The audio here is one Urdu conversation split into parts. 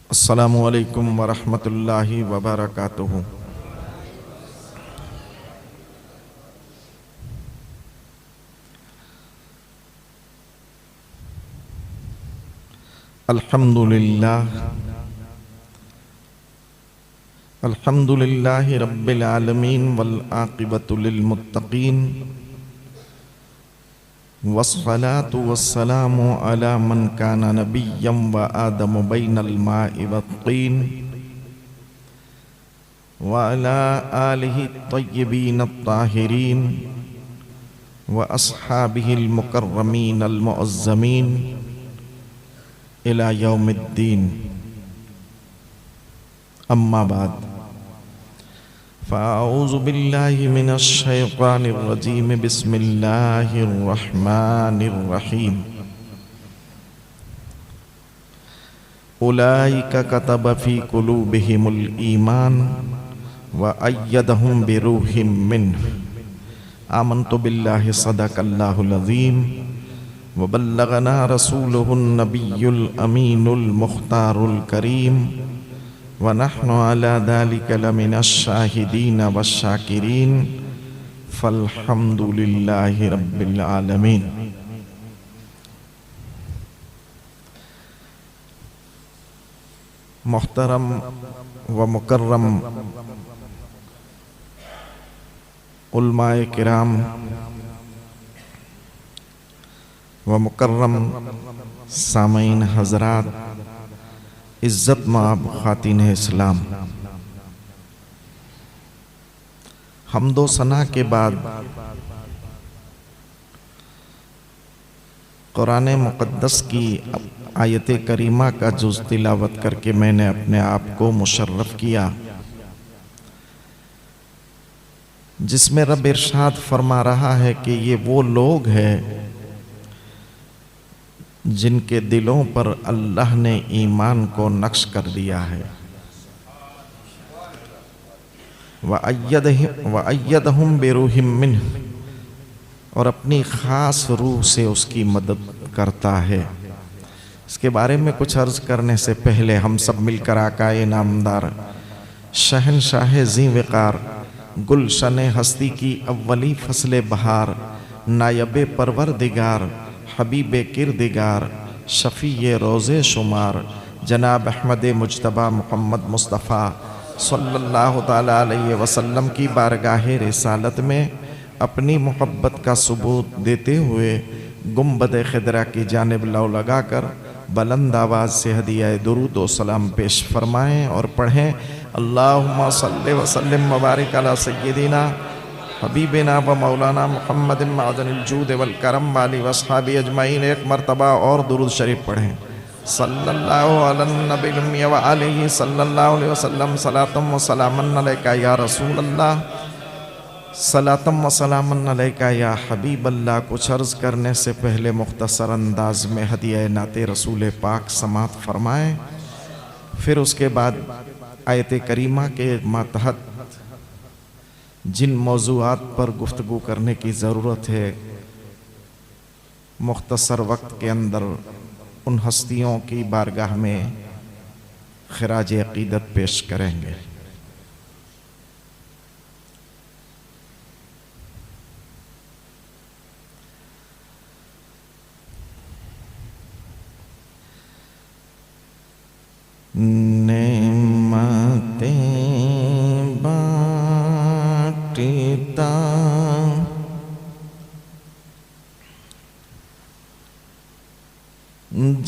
السلام علیکم ورحمۃ اللہ وبرکاتہ۔ الحمد للہ رب العالمین والعاقبۃ للمتقین، والصلاة والسلام علی من کان نبیا وآدم بین الماء والطین، وعلی آلہ الطیبین الطاہرین، واصحابہ المکرمین المعظمین الی یوم الدین۔ اما بعد، فاعوذ باللہ من الشیطان الرجیم، بسم اللہ الرحمن الرحیم۔ اولئک کتب فی قلوبہم الایمان وأیدہم بروح منہ۔ آمنت باللہ صدق اللہ العظیم، وبلغنا رسولہ النبی الامین المختار الکریم، ونحن على ذلك لمن الشاہدین والشاکرین، فالحمد للہ رب العالمین۔ محترم و مکرم علماء کرام و مکرم سامعین حضرات، عزت مآب خواتین اسلام، حمد و ثنا کے بعد قرآن مقدس کی آیت کریمہ کا جز تلاوت کر کے میں نے اپنے آپ کو مشرف کیا، جس میں رب ارشاد فرما رہا ہے کہ یہ وہ لوگ ہیں جن کے دلوں پر اللہ نے ایمان کو نقش کر دیا ہے، وَأَيَّدَهُمْ بِرُوحٍ مِّنْهُ، اور اپنی خاص روح سے اس کی مدد کرتا ہے۔ اس کے بارے میں کچھ عرض کرنے سے پہلے ہم سب مل کر آقا نامدار شہنشاہ ذی وقار، گلشن ہستی کی اولی فصل بہار، نائب پروردگار، حبیب کردگار، شفیع روز شمار، جناب احمد مجتبیٰ محمد مصطفیٰ صلی اللہ تعالیٰ علیہ وسلم کی بارگاہ رسالت میں اپنی محبت کا ثبوت دیتے ہوئے گنبد خضرا کی جانب لو لگا کر بلند آواز سے ہدیہ درود و سلام پیش فرمائیں اور پڑھیں، اللہم صلی وسلم مبارک علی سیدنا حبیبنا و مولانا محمد معدن الجود والکرم والی واصحابہ اجمعین۔ ایک مرتبہ اور درود شریف پڑھیں، صلی اللہ علی النبی الامی وآلہ صلی اللہ علیہ وسلم، صلاۃ و سلام علیکہ یا رسول اللہ، صلاۃ و سلام علیکہ یا حبیب اللہ۔ کچھ عرض کرنے سے پہلے مختصر انداز میں ہدیہ نعت رسول پاک سماعت فرمائیں، پھر اس کے بعد آیت کریمہ کے ماتحت جن موضوعات پر گفتگو کرنے کی ضرورت ہے مختصر وقت کے اندر ان ہستیوں کی بارگاہ میں خراج عقیدت پیش کریں گے۔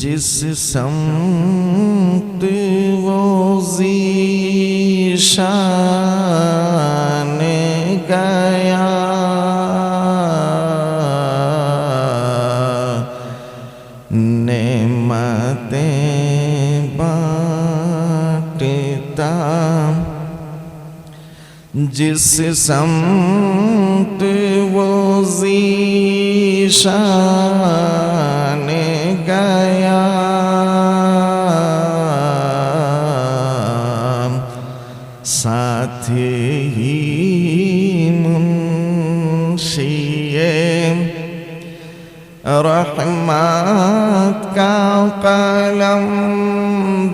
جس سمت وہ ذی شان گیا، نعمتیں بانٹتا، جس سمت وہ ذی شان گیا، ساتھ ہی منشی رحمت کا قلم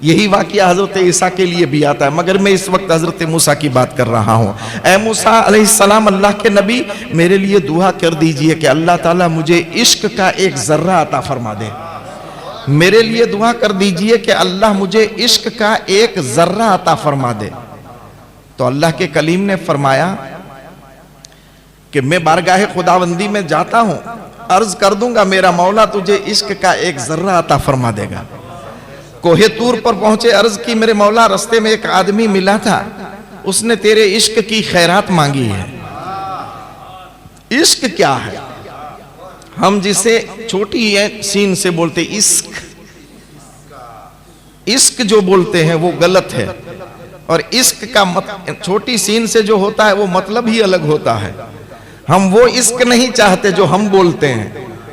یہی واقعہ حضرت عیسیٰ کے لیے بھی آتا ہے، مگر میں اس وقت حضرت موسیٰ کی بات کر رہا ہوں۔ اے موسیٰ علیہ السلام، اللہ کے نبی، میرے لیے دعا کر دیجئے کہ اللہ تعالیٰ مجھے عشق کا ایک ذرہ عطا فرما دے۔ میرے لیے دعا کر دیجئے کہ اللہ مجھے عشق کا ایک ذرہ عطا فرما دے۔ تو اللہ کے کلیم نے فرمایا کہ میں بارگاہ خداوندی میں جاتا ہوں، عرض کر دوں گا میرا مولا تجھے عشق کا ایک ذرہ عطا فرما دے گا۔ کوہ طور پر پہنچے، عرض کی میرے مولا رستے میں ایک آدمی ملا تھا، اس نے تیرے عشق کی خیرات مانگی ہے۔ عشق کیا ہے؟ ہم جسے چھوٹی سین سے بولتے عشق، عشق جو بولتے ہیں وہ غلط ہے، اور عشق کا چھوٹی سین سے جو ہوتا ہے وہ مطلب ہی الگ ہوتا ہے۔ ہم وہ عشق نہیں چاہتے جو ہم بولتے ہیں،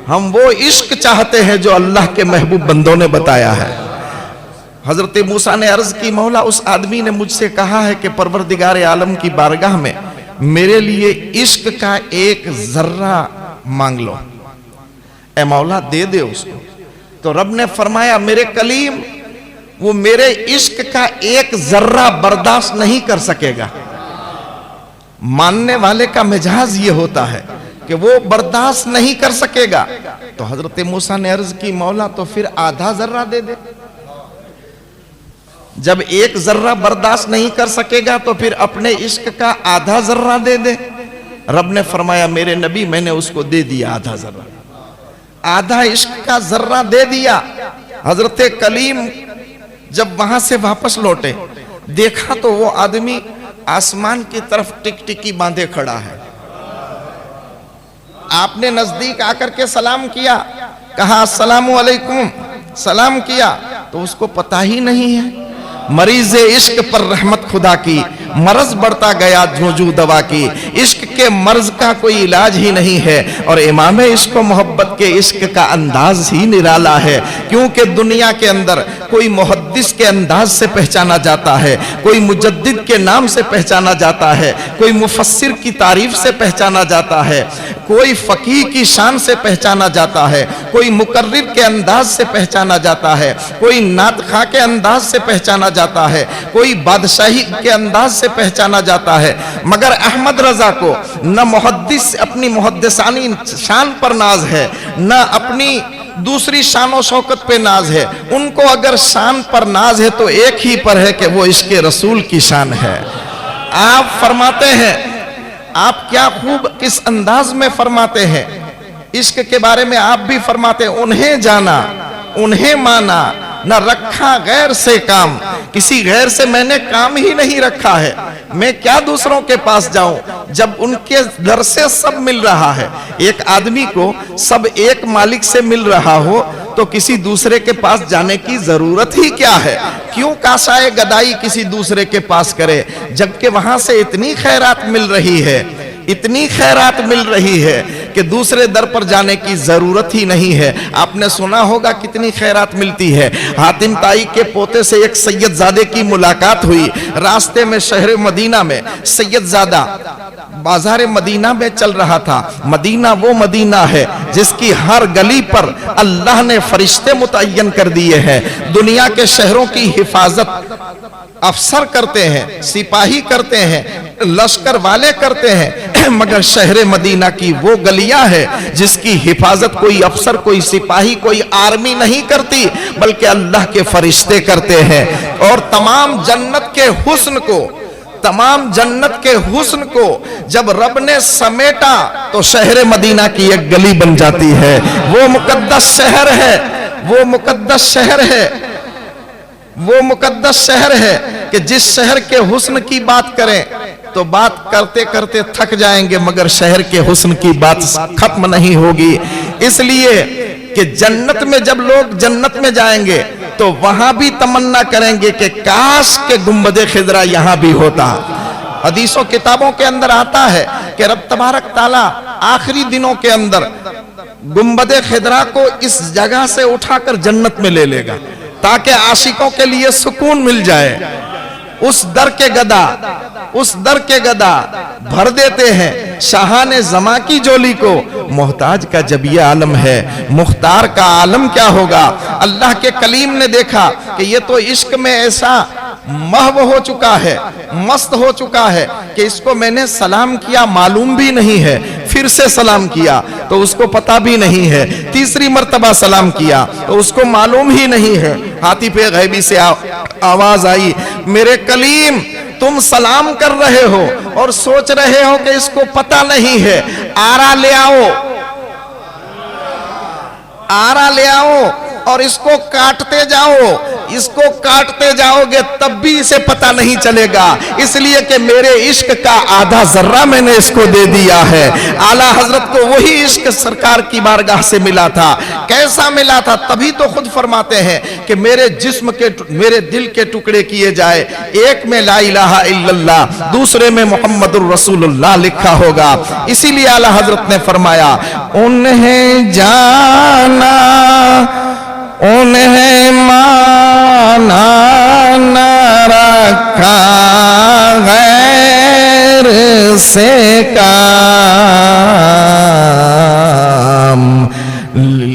ہم وہ عشق چاہتے ہیں جو اللہ کے محبوب بندوں نے بتایا ہے۔ حضرت موسیٰ نے عرض کی، مولا اس آدمی نے مجھ سے کہا ہے کہ پروردگار عالم کی بارگاہ میں میرے لیے عشق کا ایک ذرہ مانگ لو، اے مولا دے دے اس کو۔ تو رب نے فرمایا میرے کلیم وہ میرے عشق کا ایک ذرہ برداشت نہیں کر سکے گا۔ ماننے والے کا مجاز یہ ہوتا ہے کہ وہ برداشت نہیں کر سکے گا۔ تو حضرت موسیٰ نے عرض کی، مولا تو پھر آدھا ذرہ دے دے۔ جب ایک ذرہ برداشت نہیں کر سکے گا تو پھر اپنے عشق کا آدھا ذرہ دے دے۔ رب نے فرمایا میرے نبی میں نے اس کو دے دیا آدھا ذرہ، آدھا عشق کا ذرہ دے دیا۔ حضرت کلیم جب وہاں سے واپس لوٹے، دیکھا تو وہ آدمی آسمان کی طرف ٹک ٹکی باندھے کھڑا ہے۔ آپ نے نزدیک آ کر کے سلام کیا، کہا السلام علیکم، سلام کیا تو اس کو پتہ ہی نہیں ہے۔ مریض عشق پر رحمت خدا کی، مرض بڑھتا گیا جھوجو دوا کی، عشق کے مرض کا کوئی علاج ہی نہیں ہے، اور امام عشق و محبت کے عشق کا انداز ہی نرالا ہے۔ کیونکہ دنیا کے اندر کوئی محدث کے انداز سے پہچانا جاتا ہے، کوئی مجدد کے نام سے پہچانا جاتا ہے، کوئی مفسر کی تعریف سے پہچانا جاتا ہے، کوئی فقیہ کی شان سے پہچانا جاتا ہے، کوئی مقرر کے انداز سے پہچانا جاتا ہے، کوئی نعت خواہ کے انداز سے پہچانا جاتا ہے، کوئی بادشاہی کے انداز سے پہچانا جاتا ہے۔ مگر احمد رضا کو نہ محدث اپنی محدثانی شان پر ناز ہے، نہ اپنی دوسری شان و شوکت پہ ناز ہے۔ ان کو اگر شان پر ناز ہے تو ایک ہی پر ہے کہ وہ عشق رسول کی شان ہے۔ آپ فرماتے ہیں، آپ کیا خوب کس انداز میں فرماتے ہیں، عشق کے بارے میں آپ بھی فرماتے ہیں، انہیں جانا انہیں مانا نہ رکھا غیر سے کام، کسی غیر سے میں نے کام ہی نہیں رکھا ہے، میں کیا دوسروں کے پاس جاؤں جب ان کے در سے سب مل رہا ہے۔ ایک آدمی کو سب ایک مالک سے مل رہا ہو تو کسی دوسرے کے پاس جانے کی ضرورت ہی کیا ہے؟ کیوں کاشائے گدائی کسی دوسرے کے پاس کرے جبکہ وہاں سے اتنی خیرات مل رہی ہے، اتنی خیرات مل رہی ہے کہ دوسرے در پر جانے کی ضرورت ہی نہیں ہے۔ آپ نے سنا ہوگا کتنی خیرات ملتی ہے۔ حاتم طائی کے پوتے سے ایک سید زادے کی ملاقات ہوئی، راستے میں شہر مدینہ میں سید زادہ بازار مدینہ میں چل رہا تھا۔ مدینہ وہ مدینہ ہے جس کی ہر گلی پر اللہ نے فرشتے متعین کر دیے ہیں، دنیا کے شہروں کی حفاظت افسر کرتے ہیں، سپاہی کرتے ہیں، لشکر والے کرتے ہیں، مگر شہر مدینہ کی وہ گلیاں ہے جس کی حفاظت کوئی افسر، کوئی سپاہی، کوئی آرمی نہیں کرتی بلکہ اللہ کے فرشتے کرتے ہیں۔ اور تمام جنت کے حسن کو، تمام جنت کے حسن کو جب رب نے سمیٹا تو شہر مدینہ کی ایک گلی بن جاتی ہے۔ وہ مقدس شہر ہے، وہ مقدس شہر ہے، وہ مقدس شہر ہے کہ جس شہر کے حسن کی بات کریں تو بات کرتے کرتے تھک جائیں گے مگر شہر کے حسن کی بات ختم نہیں ہوگی۔ اس لیے کہ جنت میں جب لوگ جنت میں جائیں گے تو وہاں بھی تمنا کریں گے کہ کاش کہ گنبد خضرا یہاں بھی ہوتا۔ حدیث و کتابوں کے اندر آتا ہے کہ رب تبارک تعالیٰ آخری دنوں کے اندر گنبد خضرا کو اس جگہ سے اٹھا کر جنت میں لے لے گا تاکہ عاشقوں کے لیے سکون مل جائے۔ اس در کے گدا، اس در کے گدا بھر دیتے ہیں شاہان زماں کی جولی کو، محتاج کا جب یہ عالم ہے، مختار کا عالم کیا ہوگا؟ اللہ کے کلیم نے دیکھا کہ یہ تو عشق میں ایسا محو ہو چکا ہے، مست ہو چکا ہے کہ اس کو میں نے سلام کیا معلوم بھی نہیں ہے، پھر سے سلام کیا تو اس کو پتا بھی نہیں ہے، تیسری مرتبہ سلام کیا تو اس کو معلوم ہی نہیں ہے۔ ہاتف غیبی سے آواز آئی، میرے کلیم تم سلام کر رہے ہو اور سوچ رہے ہو کہ اس کو پتا نہیں ہے، آرا لے آؤ، آرا لے آؤ اور اس کو کاٹتے جاؤ، اس کو کاٹتے جاؤ گے تب بھی اسے پتا نہیں چلے گا، اس لیے کہ میرے عشق کا آدھا ذرہ میں نے اس کو دے دیا ہے۔ اعلیٰ حضرت کو وہی عشق سرکار کی بارگاہ سے ملا تھا، کیسا ملا تھا؟ تبھی تو خود فرماتے ہیں کہ میرے جسم کے، میرے دل کے ٹکڑے کیے جائے، ایک میں لا الہ الا اللہ، دوسرے میں محمد الرسول اللہ لکھا ہوگا۔ اسی لیے اعلیٰ حضرت نے فرمایا، انہیں جانا انہیں مانا نہ رکھا غیر سے کام۔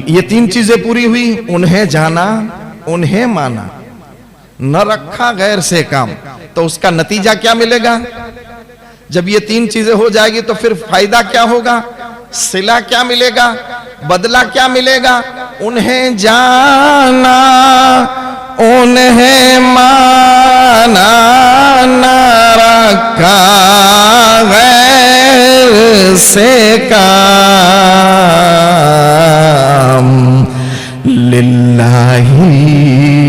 یہ تین چیزیں پوری ہوئی، انہیں جانا، انہیں مانا، نہ رکھا غیر سے کام، تو اس کا نتیجہ کیا ملے گا؟ جب یہ تین چیزیں ہو جائے گی تو پھر فائدہ کیا ہوگا؟ صلہ کیا ملے گا؟ بدلہ کیا ملے گا؟ انہیں جانا انہیں مانا نہ رکھا غیر سے کام، للہ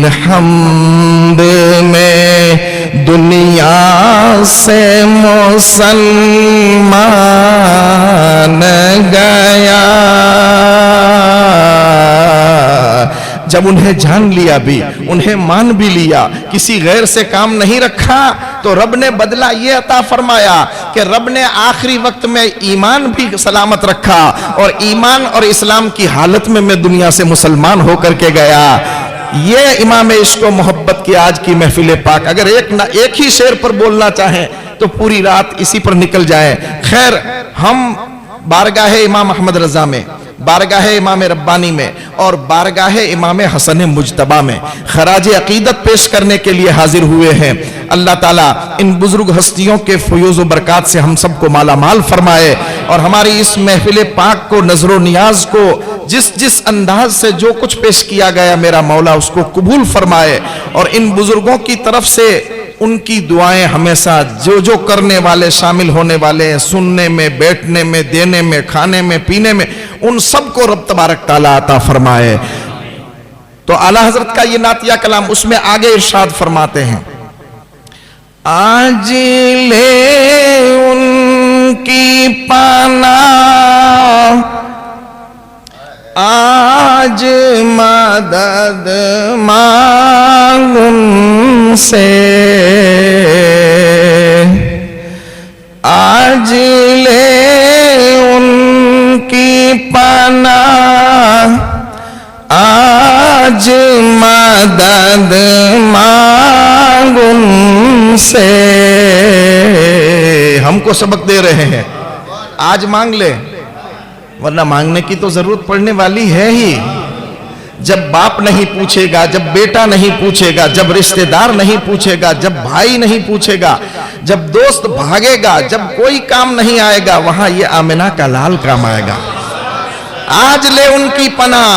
الحمد میں دنیا سے مسلمان گیا۔ جب انہیں جان لیا بھی، انہیں مان بھی لیا، کسی غیر سے کام نہیں رکھا، تو رب نے بدلہ یہ عطا فرمایا کہ رب نے آخری وقت میں ایمان بھی سلامت رکھا، اور ایمان اور اسلام کی حالت میں میں دنیا سے مسلمان ہو کر کے گیا۔ یہ امام عشق و محبت کی آج کی محفل پاک، اگر ایک ہی شعر پر بولنا چاہیں تو پوری رات اسی پر نکل جائے۔ خیر، ہم بارگاہ امام احمد رضا میں، بارگاہ امام ربانی میں اور بارگاہ امام حسن مجتبی میں خراج عقیدت پیش کرنے کے لیے حاضر ہوئے ہیں۔ اللہ تعالیٰ ان بزرگ ہستیوں کے فیوز و برکات سے ہم سب کو مالا مال فرمائے، اور ہماری اس محفل پاک کو، نظر و نیاز کو، جس انداز سے جو کچھ پیش کیا گیا میرا مولا اس کو قبول فرمائے، اور ان بزرگوں کی طرف سے ان کی دعائیں ہمیشہ جو کرنے والے، شامل ہونے والے ہیں، سننے میں، بیٹھنے میں، دینے میں، کھانے میں، پینے میں، ان سب کو رب تبارک تعالیٰ عطا فرمائے۔ تو اعلیٰ حضرت کا یہ نعتیہ کلام، اس میں آگے ارشاد فرماتے ہیں، آج لے ان کی پناہ، آج مدد مانگ ان سے، آج لے ان کی پناہ، آج مدد مانگ ان سے۔ ہم کو سبق دے رہے ہیں، آج مانگ لے، ورنہ مانگنے کی تو ضرورت پڑنے والی ہے ہی۔ جب باپ نہیں پوچھے گا، جب بیٹا نہیں پوچھے گا، جب رشتہ دار نہیں پوچھے گا، جب بھائی نہیں پوچھے گا، جب دوست بھاگے گا، جب کوئی کام نہیں آئے گا، وہاں یہ آمنہ کا لال کام آئے گا۔ آج لے ان کی پناہ،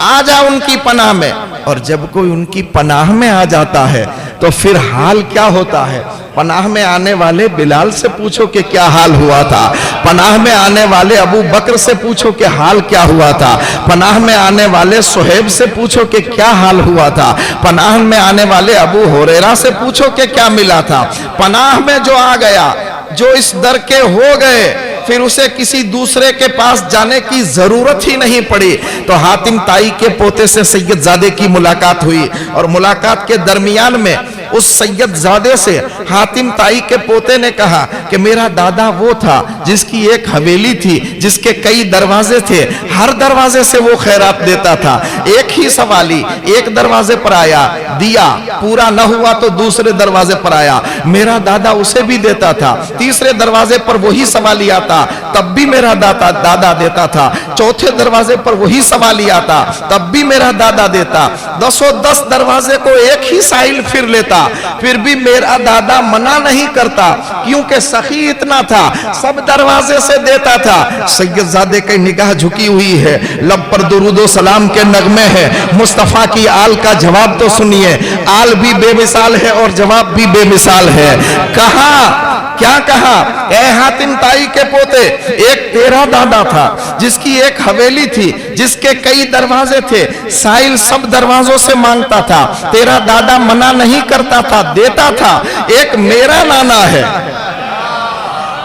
آ جا ان کی پناہ میں، اور جب کوئی ان کی پناہ میں آ جاتا ہے تو پھر حال کیا ہوتا ہے؟ پناہ میں آنے والے بلال سے پوچھو کہ کیا حال ہوا تھا، پناہ میں آنے والے ابو بکر سے پوچھو کہ حال کیا ہوا تھا، پناہ میں آنے والے صہیب سے پوچھو کہ کیا حال ہوا تھا، پناہ میں آنے والے ابو ہریرہ سے پوچھو کہ کیا ملا تھا۔ پناہ میں جو آ گیا، جو اس در کے ہو گئے، پھر اسے کسی دوسرے کے پاس جانے کی ضرورت ہی نہیں پڑی۔ تو حاتم طائی کے پوتے سے سید زادے کی ملاقات ہوئی، اور ملاقات کے درمیان میں اس سید زادے سے حاتم طائی کے پوتے نے کہا کہ میرا دادا وہ تھا جس کی ایک حویلی تھی جس کے کئی دروازے تھے، ہر دروازے سے وہ خیرات دیتا تھا، ایک ہی سوالی ایک دروازے پر آیا دیا، پورا نہ ہوا تو دوسرے دروازے پر آیا، میرا دادا اسے بھی دیتا تھا، تیسرے دروازے پر وہی سوالی آتا تب بھی میرا دادا دیتا تھا، چوتھے دروازے پر وہی سوالی آتا تب بھی میرا دادا دیتا، 10 دروازے کو ایک ہی سائل پھر لیتا، پھر بھی میرا دادا منع نہیں کرتا کیونکہ سخی اتنا تھا، سب دروازے سے دیتا تھا۔ سید زادے کی نگاہ جھکی ہوئی ہے، لب پر درود و سلام کے نغمے ہیں، مصطفیٰ کی آل کا جواب تو سنیے، آل بھی بے مثال ہے اور جواب بھی بے مثال ہے۔ کہا کیا کہا، اے حاتم طائی کے پوتے، ایک تیرا دادا تھا جس کی ایک حویلی تھی جس کے کئی دروازے تھے، سائل سب دروازوں سے مانگتا تھا، تیرا دادا منع نہیں کرتا تھا، دیتا تھا۔ ایک میرا نانا ہے،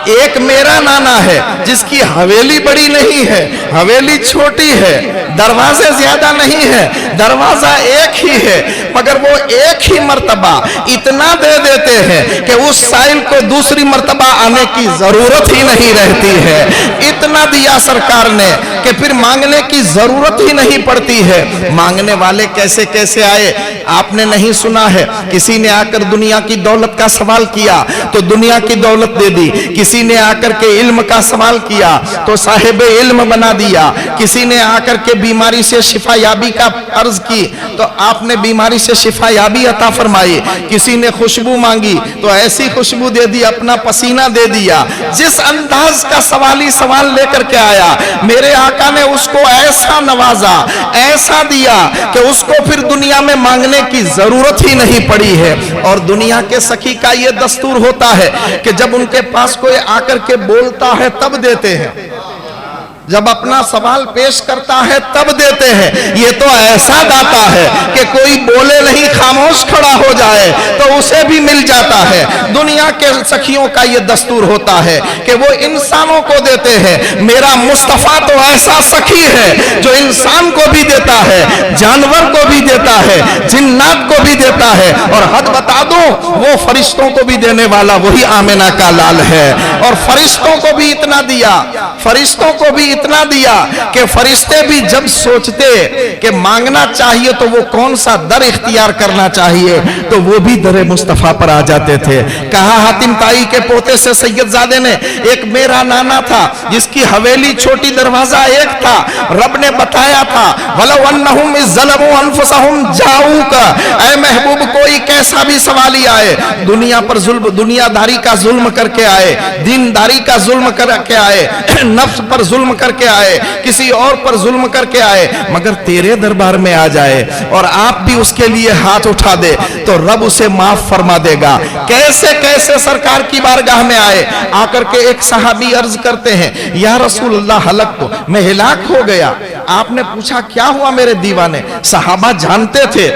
ایک میرا نانا ہے جس کی حویلی بڑی نہیں ہے، حویلی چھوٹی ہے، دروازے زیادہ نہیں ہے، دروازہ ایک ہی ہے، مگر وہ ایک ہی مرتبہ اتنا دے دیتے ہیں کہ اس سائل کو دوسری مرتبہ آنے کی ضرورت ہی نہیں رہتی ہے، اتنا دیا سرکار نے کہ پھر مانگنے کی ضرورت ہی نہیں پڑتی ہے۔ مانگنے والے کیسے کیسے آئے آپ نے نہیں سنا ہے، کسی نے آ کر دنیا کی دولت کا سوال کیا تو دنیا کی دولت دے دی، کسی نے آ کر کے علم کا سوال کیا تو صاحب علم بنا دیا، کسی نے آ کر کے بیماری سے شفا یابی کا عرض کی تو آپ نے بیماری سے شفا یابی عطا فرمائی، کسی نے خوشبو مانگی تو ایسی خوشبو دے دی، اپنا پسینہ دے دیا۔ جس انداز کا سوالی سوال لے کر کے آیا میرے آقا نے اس کو ایسا نوازا، ایسا دیا کہ اس کو پھر دنیا میں مانگنے کی ضرورت ہی نہیں پڑی ہے۔ اور دنیا کے سخی کا یہ دستور ہوتا ہے کہ جب ان کے پاس کوئی آ کر کے بولتا ہے تب دیتے ہیں، جب اپنا سوال پیش کرتا ہے تب دیتے ہیں۔ یہ تو ایسا داتا ہے کہ کوئی بولے نہیں خاموش کھڑا ہو جائے تو اسے بھی مل جاتا ہے۔ دنیا کے سخیوں کا یہ دستور ہوتا ہے کہ وہ انسانوں کو دیتے ہیں، میرا مصطفیٰ تو ایسا سخی ہے جو انسان کو بھی دیتا ہے، جانور کو بھی دیتا ہے، جنات کو بھی دیتا ہے، اور حد بتا دوں وہ فرشتوں کو بھی دینے والا وہی آمنہ کا لال ہے۔ اور فرشتوں کو بھی اتنا دیا، فرشتوں کو بھی اتنا دیا کہ فرشتے بھی جب سوچتے کہ مانگنا چاہیے تو وہ کون سا در اختیار کرنا چاہیے تو وہ بھی در مصطفیٰ پر آ جاتے تھے۔ کہا حاتم طائی کے پوتے سے سید زادے نے، ایک میرا نانا تھا جس کی حویلی چھوٹی دروازہ ایک تھا، رب نے بتایا تھا وَلَوْ أَنَّهُمْ إِذْ ظَلَمُوا أَنفُسَهُمْ جَاءُوكَ، اے محبوب کوئی کیسا بھی سوالی آئے، دنیا پر ظلم، دنیا داری کا ظلم کر کے آئے، دین داری کا ظلم کر کے آئے، نفس پر ظلم کر کے آئے، کسی اور پر ظلم کر کے آئے، مگر تیرے دربار میں آ جائے اور آپ بھی اس کے لیے ہاتھ اٹھا دے تو رب اسے معاف فرما دے گا۔ کیسے کیسے سرکار کی بارگاہ میں آئے، آ کر کے ایک صحابی عرض کرتے ہیں یا رسول اللہ ہلاک تو میں ہلاک ہو گیا۔ آپ نے پوچھا کیا ہوا میرے دیوانے؟ صحابہ جانتے تھے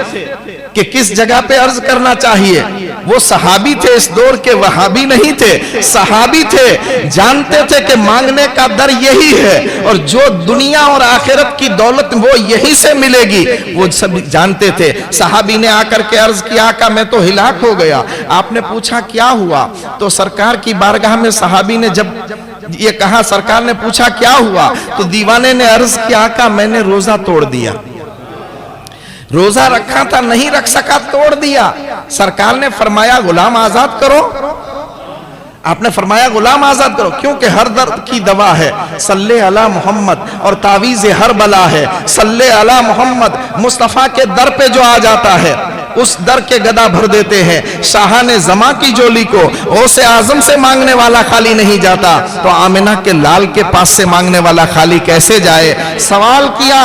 کہ کس جگہ پہ عرض کرنا چاہیے، وہ صحابی تھے، اس دور کے وہابی نہیں تھے، صحابی تھے، جانتے تھے کہ مانگنے کا در یہی ہے اور جو دنیا اور آخرت کی دولت وہ یہی سے ملے گی، وہ سب جانتے تھے۔ صحابی نے آ کر کے عرض کیا آقا میں تو ہلاک ہو گیا۔ آپ نے پوچھا کیا ہوا؟ تو سرکار کی بارگاہ میں صحابی نے جب یہ کہا، سرکار نے پوچھا کیا ہوا تو دیوانے نے عرض کیا آقا میں نے روزہ توڑ دیا، روزہ رکھا تھا نہیں رکھ سکا توڑ دیا۔ سرکار نے فرمایا غلام آزاد کرو، آپ نے فرمایا غلام آزاد کرو، کیونکہ ہر درد کی دوا ہے صلی علی محمد، اور تعویذ ہر بلا ہے صلی علی محمد۔ مصطفیٰ کے در پہ جو آ جاتا ہے اس در کے گدا بھر دیتے ہیں۔ شاہان زماں کی جولی کو غوث اعظم سے مانگنے والا خالی نہیں جاتا تو آمنہ کے لال کے پاس سے مانگنے والا خالی کیسے جائے؟ سوال کیا،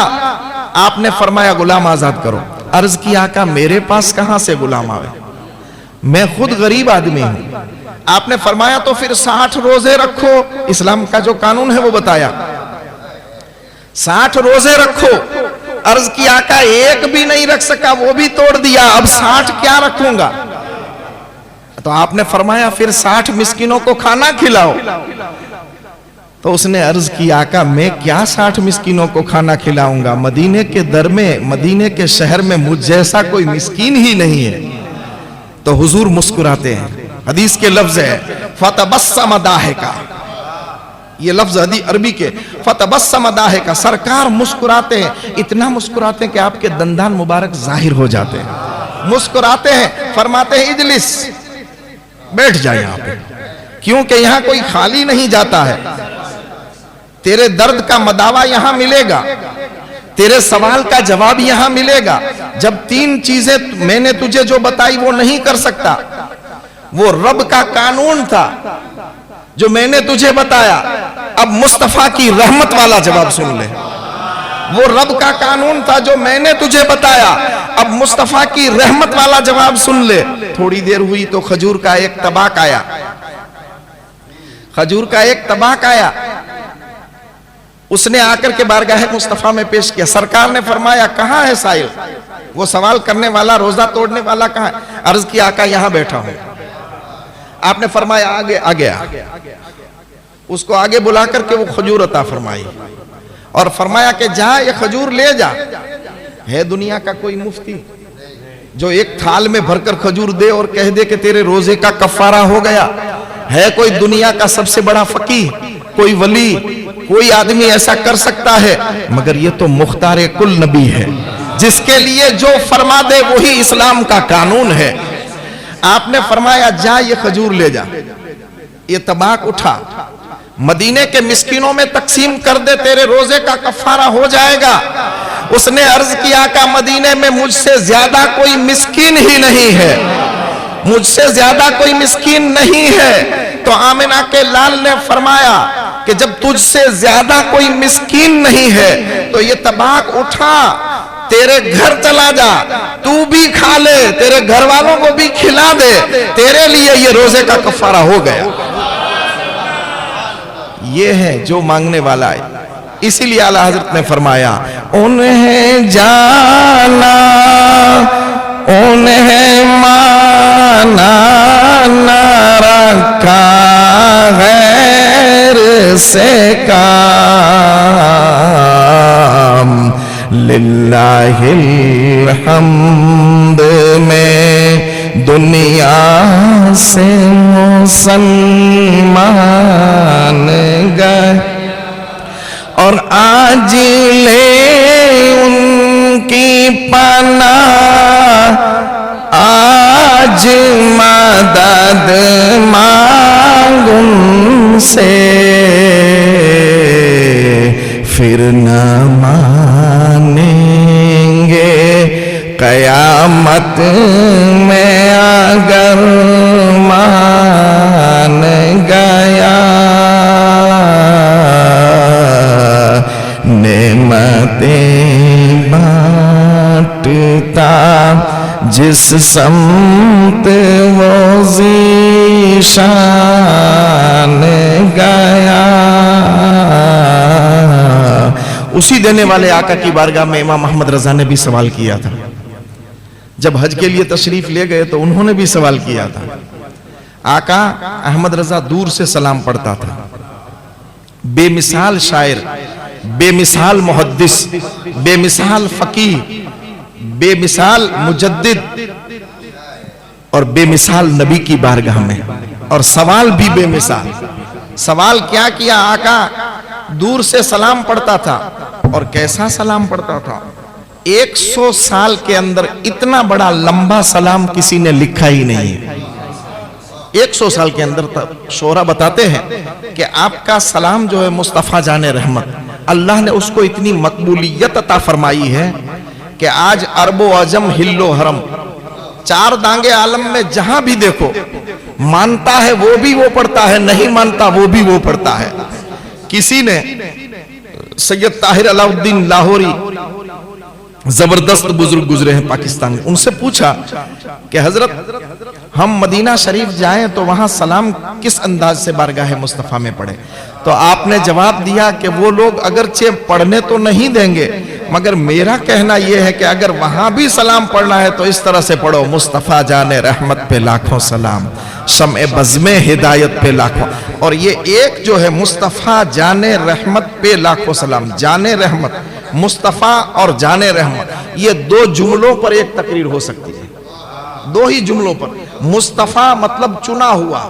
آپ نے فرمایا غلام آزاد کرو۔ عرض کیا آقا میرے پاس کہاں سے غلام آوے، میں خود غریب آدمی ہوں۔ آپ نے فرمایا تو پھر 60 روزے رکھو، اسلام کا جو قانون ہے وہ بتایا، 60 روزے رکھو۔ عرض کیا آقا ایک بھی نہیں رکھ سکا، وہ بھی توڑ دیا، اب 60 کیا رکھوں گا؟ تو آپ نے فرمایا پھر 60 مسکینوں کو کھانا کھلاؤ۔ تو اس نے عرض کی آقا میں کیا 60 مسکینوں کو کھانا کھلاؤں گا، مدینے کے در میں، مدینے کے شہر میں مجھ جیسا کوئی مسکین ہی نہیں ہے۔ تو حضور مسکراتے ہیں، حدیث کے لفظ ہے فتبسم ضاحکا، یہ لفظ عربی کے فتبسم ضاحکا، سرکار مسکراتے ہیں، اتنا مسکراتے ہیں کہ آپ کے دندان مبارک ظاہر ہو جاتے ہیں، مسکراتے ہیں، فرماتے ہیں اجلس، بیٹھ جائے یہاں پہ، کیونکہ یہاں کوئی خالی نہیں جاتا ہے، تیرے درد کا مداوا یہاں ملے گا، تیرے سوال کا جواب یہاں ملے گا۔ جب 3 چیزیں میں نے تجھے جو بتائی وہ نہیں کر سکتا، وہ رب کا قانون تھا جو میں نے تجھے بتایا، اب مصطفیٰ کی رحمت والا جواب سن لے۔ وہ رب کا قانون تھا جو میں نے تجھے بتایا، اب مصطفیٰ کی رحمت والا جواب سن لے۔ تھوڑی دیر ہوئی تو کھجور کا ایک طباق آیا، کھجور کا ایک طباق آیا، اس نے آ کر کے بارگاہ مصطفیٰ میں پیش کیا۔ سرکار نے فرمایا کہاں ہے سائل، وہ سوال کرنے والا، روزہ توڑنے والا کہاں ہے؟ عرض کی آقا یہاں بیٹھا ہوں۔ آپ نے فرمایا آگے آ گیا، اس کو آگے بلا کر کے وہ کھجور عطا فرمائی اور فرمایا کہ جا یہ کھجور لے جا۔ ہے دنیا کا کوئی مفتی جو ایک تھال میں بھر کر کھجور دے اور کہہ دے کہ تیرے روزے کا کفارہ ہو گیا؟ ہے کوئی دنیا کا سب سے بڑا فقیہ، کوئی ولی، کوئی آدمی ایسا کر سکتا ہے؟ مگر یہ تو مختار کل نبی ہے، جس کے لیے جو فرما دے وہی اسلام کا قانون ہے۔ آپ نے فرمایا جا یہ کھجور لے جا، یہ طباق اٹھا، مدینے کے مسکینوں میں تقسیم کر دے، تیرے روزے کا کفارہ ہو جائے گا۔ اس نے عرض کیا کہ مدینے میں مجھ سے زیادہ کوئی مسکین ہی نہیں ہے، مجھ سے زیادہ کوئی مسکین نہیں ہے۔ تو آمنہ کے لال نے فرمایا کہ جب تجھ سے زیادہ کوئی مسکین نہیں ہے تو یہ طباق اٹھا، تیرے گھر چلا جا، تو بھی کھا لے، تیرے گھر والوں کو بھی کھلا دے، تیرے لیے یہ روزے کا کفارہ ہو گیا۔ یہ ہے جو مانگنے والا ہے۔ اسی لیے اعلیٰ حضرت نے فرمایا انہیں جانا انہیں مانا نہ رکھا غیر سے کام، للہ الحمد میں دنیا سے مسلمان گئے اور آج لے ان کی پناہ، آج مدد مانگ ان سے، پھر نہ مانیں گے قیامت میں اگر مان گیا، نعمتیں بانٹتا جس سمت وہ ذیشان گیا۔ اسی دینے والے آقا کی بارگاہ میں امام محمد رضا نے بھی سوال کیا تھا، جب حج کے لیے تشریف لے گئے تو انہوں نے بھی سوال کیا تھا۔ آقا احمد رضا دور سے سلام پڑھتا تھا، بے مثال شاعر، بے مثال محدث، بے مثال فقیہ، بے مثال مجدد اور بے مثال نبی کی بارگاہ میں، اور سوال بھی بے مثال۔ سوال کیا کیا آقا؟ دور سے سلام پڑھتا تھا، اور کیسا سلام پڑھتا تھا؟ 100 سال کے اندر اتنا بڑا لمبا سلام کسی نے لکھا ہی نہیں ہے۔ 100 سال کے اندر شعراء بتاتے ہیں کہ آپ کا سلام جو ہے مصطفیٰ جان رحمت، اللہ نے اس کو اتنی مقبولیت عطا فرمائی ہے کہ آج عرب و عجم ہل و حرم، 4 دانگے عالم میں جہاں بھی دیکھو، مانتا ہے وہ بھی وہ پڑھتا ہے، نہیں مانتا وہ بھی وہ پڑھتا ہے۔ کسی نے سید طاہر علاء الدین لاہوری زبردست بزرگ گزرے ہیں پاکستان میں، ان سے پوچھا کہ حضرت ہم مدینہ شریف جائیں تو وہاں سلام کس انداز سے بارگاہ مصطفیٰ میں پڑھیں؟ تو آپ نے جواب دیا کہ وہ لوگ اگرچہ پڑھنے تو نہیں دیں گے، مگر میرا کہنا یہ ہے کہ اگر وہاں بھی سلام پڑھنا ہے تو اس طرح سے پڑھو، مصطفیٰ جان رحمت پہ لاکھوں سلام، شمع بزم ہدایت پہ لاکھوں۔ اور یہ ایک جو ہے مصطفیٰ جان رحمت پہ لاکھوں سلام، جان رحمت، مصطفیٰ اور جان رحمت، یہ 2 جملوں پر ایک تقریر ہو سکتی ہے، 2 ہی جملوں پر۔ مصطفیٰ مطلب چنا ہوا،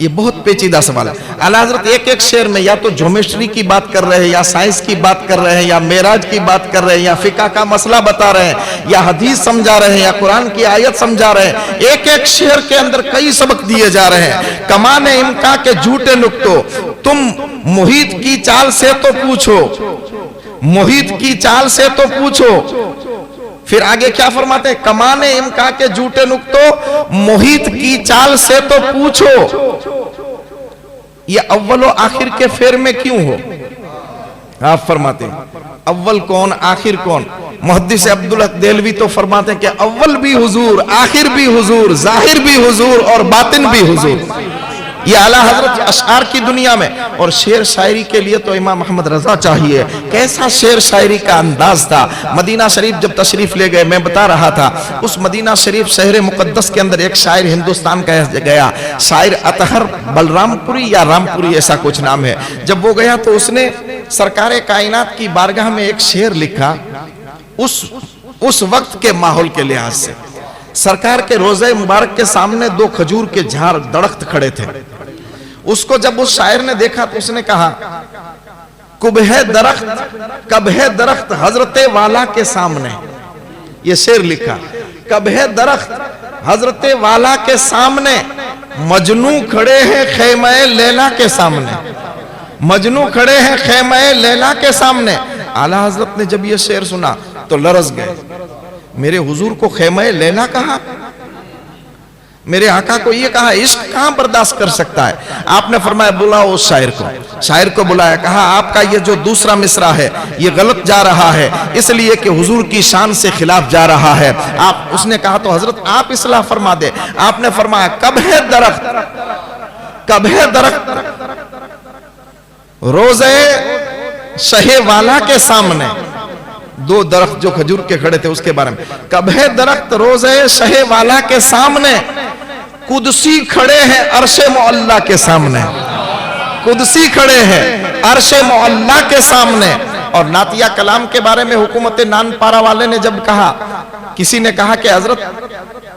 یہ بہت پیچیدہ سوال ہے. اعلیٰ حضرت ایک ایک شعر میں یا تو جیومیٹری کی بات کر رہے ہیں، یا سائنس کی بات کر رہے ہیں، یا معراج کی بات کر رہے ہیں، یا فقہ کا مسئلہ بتا رہے ہیں، یا حدیث سمجھا رہے ہیں، یا قرآن کی آیت سمجھا رہے ہیں. ایک ایک شعر کے اندر کئی سبق دیے جا رہے ہیں. کمان امکا کے جھوٹے نکتوں، تم محیط کی چال سے تو پوچھو، محیط کی چال سے تو پوچھو. پھر آگے کیا فرماتے ہیں؟ کمان امکا کے جھوٹے نکتوں، محیط کی چال سے تو پوچھو. یہ اول و آخر کے فیر میں کیوں ہو؟ آپ فرماتے ہیں اول کون آخر کون؟ محدث عبدالحق دہلوی تو فرماتے ہیں کہ اول بھی حضور، آخر بھی حضور، ظاہر بھی حضور اور باطن بھی حضور. یہ اعلیٰ حضرت اشعار کی دنیا میں. اور شعر شاعری کے لیے تو امام احمد رضا چاہیے. کیسا شعر شاعری کا انداز تھا. مدینہ شریف جب تشریف لے گئے، میں بتا رہا تھا اس مدینہ شریف شہر مقدس کے اندر ایک شاعر ہندوستان کا گیا، شاعر اطہر بلرام پوری یا رام پوری ایسا کچھ نام ہے. جب وہ گیا تو اس نے سرکار کائنات کی بارگاہ میں ایک شعر لکھا اس وقت کے ماحول کے لحاظ سے. سرکار کے روضہ مبارک کے سامنے دو کھجور کے جھاڑ درخت کھڑے تھے. اس کو جب اس شاعر نے دیکھا تو اس نے کہا کب ہے درخت حضرت والا کے سامنے. یہ شعر لکھا، کب ہے درخت حضرت والا کے سامنے، مجنو کھڑے ہیں خیمہ لیلا کے سامنے، مجنو کھڑے ہیں خیمہ لیلا کے سامنے. اعلیٰ حضرت نے جب یہ شعر سنا تو لرز گئے. میرے حضور کو خیمہ لیلا کہا، میرے آقا کو یہ کہا. عشق کہاں برداشت کر سکتا ہے؟ آپ نے فرمایا بلاؤ اس شاعر کو. شاعر کو بلایا، کہا آپ کا یہ جو دوسرا مصرع ہے یہ غلط جا رہا ہے، اس لیے کہ حضور کی شان سے خلاف جا رہا ہے. اس نے کہا تو حضرت آپ اصلاح فرما دے. آپ نے فرمایا کب ہے درخت، کب ہے درخت روزے شہ والا کے سامنے. دو درخت جو کھجور کے کھڑے تھے اس کے بارے میں. کب ہے درخت روزے شہ والا کے سامنے، قدسی کھڑے ہیں عرش معلا کے سامنے، قدسی کھڑے ہیں عرش معلا کے سامنے. اور نعتیہ کلام کے بارے میں حکومت نان پارا والے نے جب کہا، کسی نے کہا کہ حضرت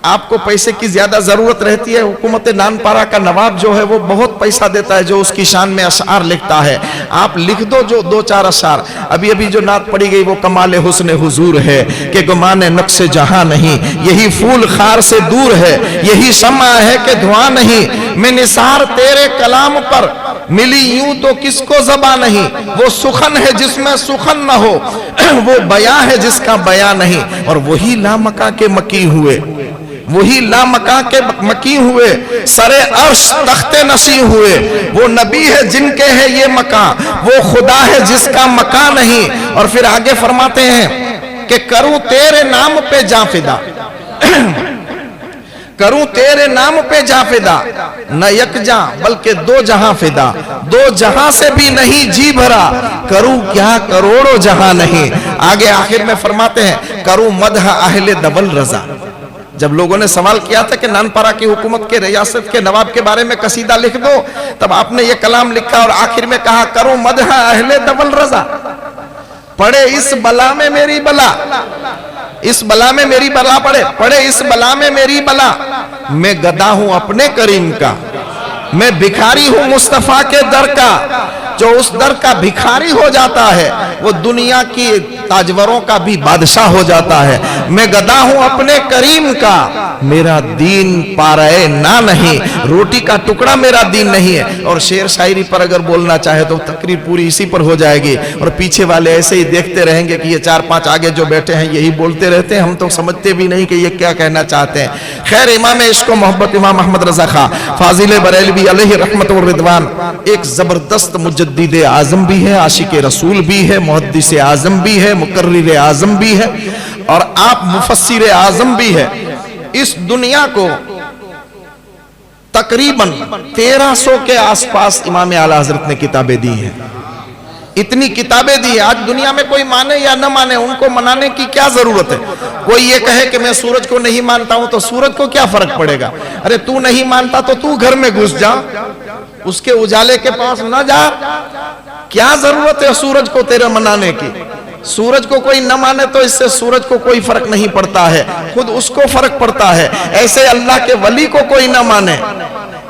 آپ کو پیسے کی زیادہ ضرورت رہتی ہے، حکومت نان پارا کا نواب جو ہے وہ بہت پیسہ دیتا ہے جو اس کی شان میں اشعار لکھتا ہے، آپ لکھ دو جو دو چار اشعار. ابھی جو نعت پڑھی گئی وہ کمال حسن حضور ہے کہ گمان نقص جہاں نہیں، یہی پھول خار سے دور ہے، یہی شمع ہے کہ دھواں نہیں. میں نثار تیرے کلام پر ملی یوں تو کس کو زباں نہیں. وہ سخن ہے جس میں سخن نہ ہو، وہ بیاں ہے جس کا بیاں نہیں. اور وہی لامکا کے مکی ہوئے، وہی لامکا کے مکی ہوئے، سر عرش تخت نشیں ہوئے. وہ نبی ہے جن کے ہے یہ مکان، وہ خدا ہے جس کا مکان نہیں. اور پھر آگے فرماتے ہیں کہ کروں تیرے نام پہ جاں فدا، کروں تیرے نام پہ جاں فدا، نہ یک جاں بلکہ دو جہاں فدا. دو جہاں سے بھی نہیں جی بھرا، کروں کیا کروڑوں جہاں نہیں. آگے آخر میں فرماتے ہیں کروں مدح اہل دبل رضا. جب لوگوں نے سوال کیا تھا کہ نان پارا کی حکومت کے ریاست کے نواب کے بارے میں قصیدہ لکھ دو، تب آپ نے یہ کلام لکھا اور آخر میں کہا کروں مدح اہل دبل رضا. پڑھے اس بلا میں میری بلا، اس بلا میں میری بلا، پڑھے اس بلا میں میری بلا. میں گدا ہوں اپنے کریم کا، میں بھکاری ہوں مصطفیٰ کے در کا. جو اس در کا بھکاری ہو جاتا ہے وہ دنیا کی تاجوروں کا بھی بادشاہ ہو جاتا ہے. میں گدا ہوں اپنے کریم کا، میرا دین پارے نہ نہیں، روٹی کا ٹکڑا میرا دین نہیں ہے. اور شعر شاعری پر اگر بولنا چاہے تو تقریر پوری اسی پر ہو جائے گی، اور پیچھے والے ایسے ہی دیکھتے رہیں گے کہ یہ چار پانچ آگے جو بیٹھے ہیں یہی بولتے رہتے ہیں، ہم تو سمجھتے بھی نہیں کہ یہ کیا کہنا چاہتے ہیں. خیر، امام عشق و محبت امام احمد رضا خان فاضل بریلوی علیہ رحمت و رضوان ایک زبردست مجدد اعظم بھی ہے، عاشق رسول بھی ہے، محدث اعظم بھی ہے، مقرر اعظم بھی ہے، اور آپ مفسر اعظم بھی ہے. اس دنیا کو تقریباً 1300 کے آس پاس امام اعلیٰ حضرت نے کتابیں دی ہیں. اتنی کتابیں دی. آج دنیا میں کوئی مانے یا نہ مانے، ان کو منانے کی کیا ضرورت ہے؟ کوئی یہ کہے کہ میں سورج کو نہیں مانتا ہوں تو سورج کو کیا فرق پڑے گا؟ ارے تو نہیں مانتا تو تو گھر میں گھس جا، اس کے اجالے کے پاس نہ جا. کیا ضرورت ہے سورج کو تیرے منانے کی؟ سورج کو کوئی نہ مانے تو اس سے سورج کو کوئی فرق نہیں پڑتا ہے، خود اس کو فرق پڑتا ہے. ایسے اللہ کے ولی کو کوئی نہ مانے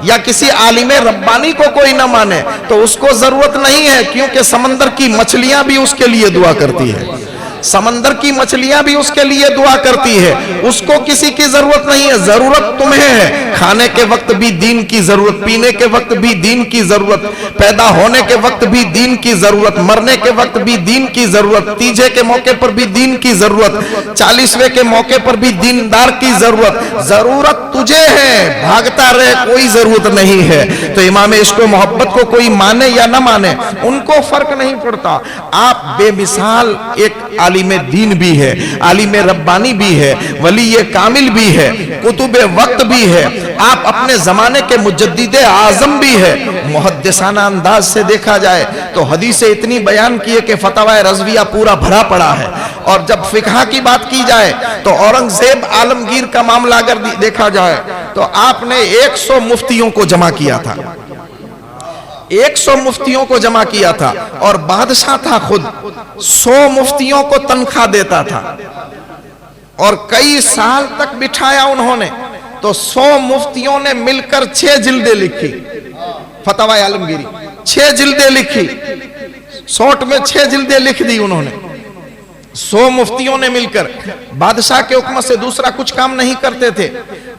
یا کسی عالم ربانی کو کوئی نہ مانے تو اس کو ضرورت نہیں ہے، کیونکہ سمندر کی مچھلیاں بھی اس کے لیے دعا کرتی ہے، سمندر کی مچھلیاں بھی اس کے لیے دعا کرتی ہے، اس کو کسی کی ضرورت نہیں ہے، ضرورت تمہیں ہے۔ کھانے کے وقت بھی دین کی ضرورت، پینے کے وقت بھی دین کی ضرورت، پیدا ہونے کے وقت بھی دین کی ضرورت، مرنے کے وقت بھی دین کی ضرورت، تیجے کے موقع پر بھی دین کی ضرورت، 40ویں کے موقع پر بھی دیندار کی ضرورت۔ ضرورت تجھے ہے، بھاگتا رہے، کوئی ضرورت نہیں ہے۔ تو امام عشق و محبت کو کوئی مانے یا نہ مانے ان کو فرق نہیں پڑتا۔ آپ بے مثال ایک عالم دین بھی ہے، عالم ربانی بھی ہے، ولی کامل بھی ہے، کتب وقت بھی ہے، آپ اپنے زمانے کے مجدد اعظم بھی ہے۔ محدثانہ انداز سے دیکھا جائے تو حدیثیں اتنی بیان کیے کہ فتاوی رضویہ پورا بھرا پڑا ہے، اور جب فقہ کی بات کی جائے تو اورنگزیب عالمگیر کا معاملہ اگر دیکھا جائے تو آپ نے 100 مفتیوں کو جمع کیا تھا، 100 مفتیوں کو جمع کیا تھا، اور بادشاہ تھا خود 100 مفتیوں کو تنخواہ دیتا تھا، اور کئی سال تک بٹھایا انہوں نے، تو 100 مفتیوں نے مل کر 6 جلدیں لکھی، فتاوی عالمگیری 6 جلدیں لکھی، 60 میں 6 جلدیں لکھ دی انہوں نے، 100 مفتیوں نے مل کر۔ بادشاہ کے حکم سے دوسرا کچھ کام نہیں کرتے تھے،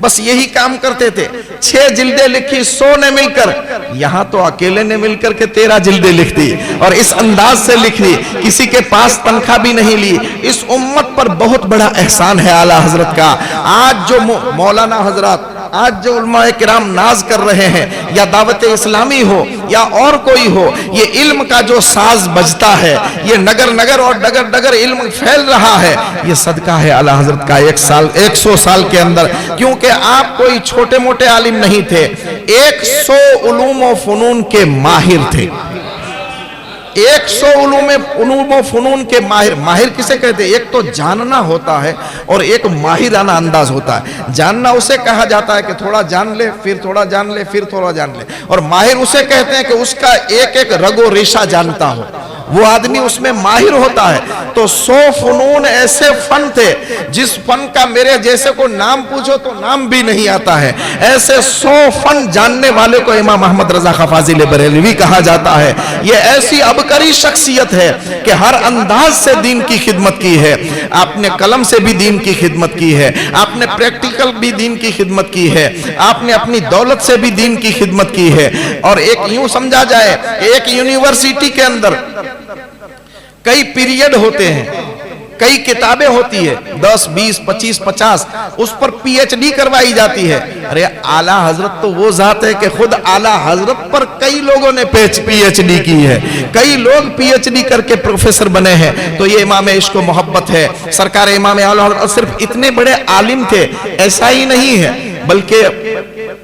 بس یہی کام کرتے تھے۔ 6 جلدیں لکھی 100 نے مل کر، یہاں تو اکیلے نے مل کر کے 13 جلدیں لکھ دی، اور اس انداز سے لکھ دی، کسی کے پاس تنخواہ بھی نہیں لی۔ اس امت پر بہت بڑا احسان ہے اعلیٰ حضرت کا۔ آج جو مولانا حضرات، آج جو علماء کرام ناز کر رہے ہیں، یا دعوت اسلامی ہو یا اور کوئی ہو، یہ علم کا جو ساز بجتا ہے، یہ نگر نگر اور ڈگر ڈگر علم پھیل رہا ہے، یہ صدقہ ہے اعلیٰ حضرت کا 100 سال کے اندر، کیونکہ آپ کوئی چھوٹے موٹے عالم نہیں تھے، 100 علوم و فنون کے ماہر تھے، 100 علوم و فنون کے ماہر۔ ماہر کسے کہتے ہیں؟ ایک تو جاننا ہوتا ہے اور ایک ماہرانہ انداز ہوتا ہے۔ جاننا اسے کہا جاتا ہے کہ تھوڑا جان لے، پھر تھوڑا جان لے، پھر تھوڑا جان لے، اور ماہر اسے کہتے ہیں کہ اس کا ایک ایک رگ و ریشہ جانتا ہو، وہ آدمی اس میں ماہر ہوتا ہے۔ تو 100 فنون ایسے فن تھے جس فن کا میرے جیسے کو نام پوچھو تو نام بھی نہیں آتا ہے، ایسے 100 فن جاننے والے کو امام احمد رضا خان فاضل بریلوی کہا جاتا ہے۔ یہ ایسی عبقری شخصیت ہے کہ ہر انداز سے دین کی خدمت کی ہے۔ آپ نے قلم سے بھی دین کی خدمت کی ہے، آپ نے پریکٹیکل بھی دین کی خدمت کی ہے، آپ نے اپنی دولت سے بھی دین کی خدمت کی ہے۔ اور ایک یوں سمجھا جائے کہ ایک یونیورسٹی کے اندر کئی پیریڈ ہوتے ہیں، کئی کتابیں ہوتی ہے، 10 20 25 50، اس پر پی ایچ ڈی کروائی جاتی ہے۔ ارے اعلیٰ حضرت تو وہ ذات ہے کہ خود اعلیٰ حضرت پر کئی لوگوں نے پی ایچ ڈی کی ہے، کئی لوگ پی ایچ ڈی کر کے پروفیسر بنے ہیں۔ تو یہ امام عشق و محبت ہے۔ سرکار امام اعلیٰ حضرت صرف اتنے بڑے عالم تھے ایسا ہی نہیں ہے، بلکہ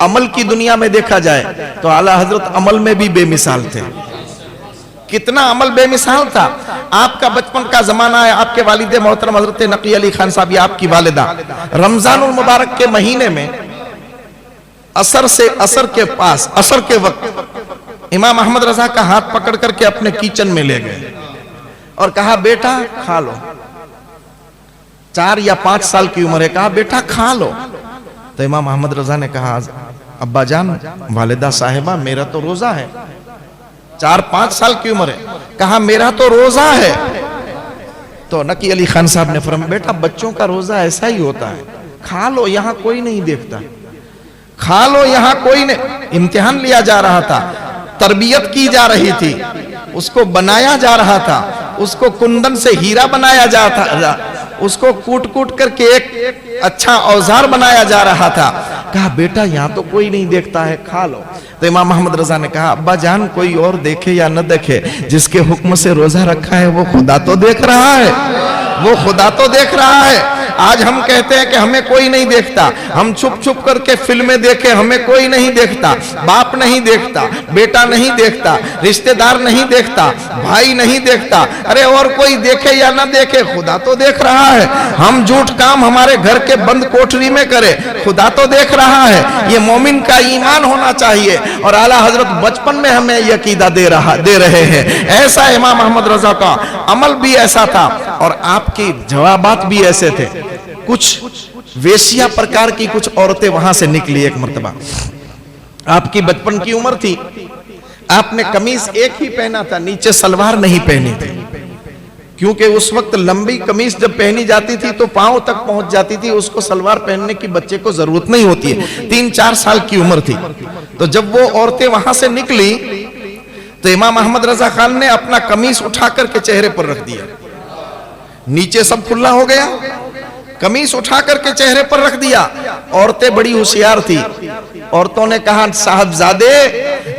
عمل کی دنیا میں دیکھا جائے تو اعلیٰ حضرت عمل میں بھی بے مثال تھے۔ کتنا عمل بے مثال تھا۔ آپ کا بچپن کا زمانہ ہے، آپ کے والد محترم حضرت نقی علی خان صاحب، آپ کی والدہ، رمضان المبارک کے مہینے میں عصر کے وقت امام احمد رضا کا ہاتھ پکڑ کر کے اپنے کچن میں لے گئے اور کہا بیٹا کھا لو۔ 4 یا 5 سال کی عمر ہے، کہا بیٹا کھا لو۔ تو امام احمد رضا نے کہا ابا جان، والدہ صاحبہ، میرا تو روزہ ہے۔ 4-5 سال کی عمر ہے، کہا میرا تو روزہ ہے۔ تو نقی علی خان صاحب نے فرمایا بیٹا بچوں کا روزہ ایسا ہی ہوتا ہے، کھا لو، یہاں کوئی نہیں دیکھتا، کھا لو، یہاں کوئی نہیں۔ امتحان لیا جا رہا تھا، تربیت کی جا رہی تھی، اس کو بنایا جا رہا تھا، اس کو کندن سے ہیرا بنایا جا تھا، اس کو کوٹ کوٹ کر کے ایک اچھا اوزار بنایا جا رہا تھا۔ کہا بیٹا یہاں تو کوئی نہیں دیکھتا ہے، کھا لو۔ تو امام محمد رضا نے کہا ابا جان، کوئی اور دیکھے یا نہ دیکھے، جس کے حکم سے روزہ رکھا ہے وہ خدا تو دیکھ رہا ہے، وہ خدا تو دیکھ رہا ہے۔ آج ہم کہتے ہیں کہ ہمیں کوئی نہیں دیکھتا، ہم چھپ چھپ کر کے فلمیں دیکھیں، ہمیں کوئی نہیں دیکھتا، باپ نہیں دیکھتا، بیٹا نہیں دیکھتا، رشتہ دار نہیں دیکھتا، بھائی نہیں دیکھتا، ارے اور کوئی دیکھے یا نہ دیکھے خدا تو دیکھ رہا ہے۔ ہم جھوٹ کام ہمارے گھر کے بند کوٹری میں کرے، خدا تو دیکھ رہا ہے۔ یہ مومن کا ایمان ہونا چاہیے، اور اعلیٰ حضرت بچپن میں ہمیں یہ عقیدہ دے رہے ہیں۔ ایسا امام احمد رضا کا عمل بھی ایسا تھا، اور آپ کی جوابات بھی ایسے تھے۔ کچھ ویشیا پرکار کی کچھ عورتیں وہاں سے نکلی ایک مرتبہ، آپ کی بچپن کی عمر تھی، آپ نے قمیص ایک ہی پہنا تھا، نیچے سلوار نہیں پہنی تھی، کیونکہ اس وقت لمبی قمیص جب پہنی جاتی تھی تو پاؤں تک پہنچ جاتی تھی، اس کو سلوار پہننے کی بچے کو ضرورت نہیں ہوتی ہے۔ 3-4 سال کی عمر تھی، تو جب وہ عورتیں وہاں سے نکلی تو امام احمد رضا خان نے اپنا قمیص اٹھا کر کے چہرے پر رکھ دیا، نیچے سب کھلا ہو گیا، قمیص اٹھا کر کے چہرے پر رکھ دیا۔ عورتیں بڑی ہوشیار تھی، عورتوں نے کہا صاحبزادے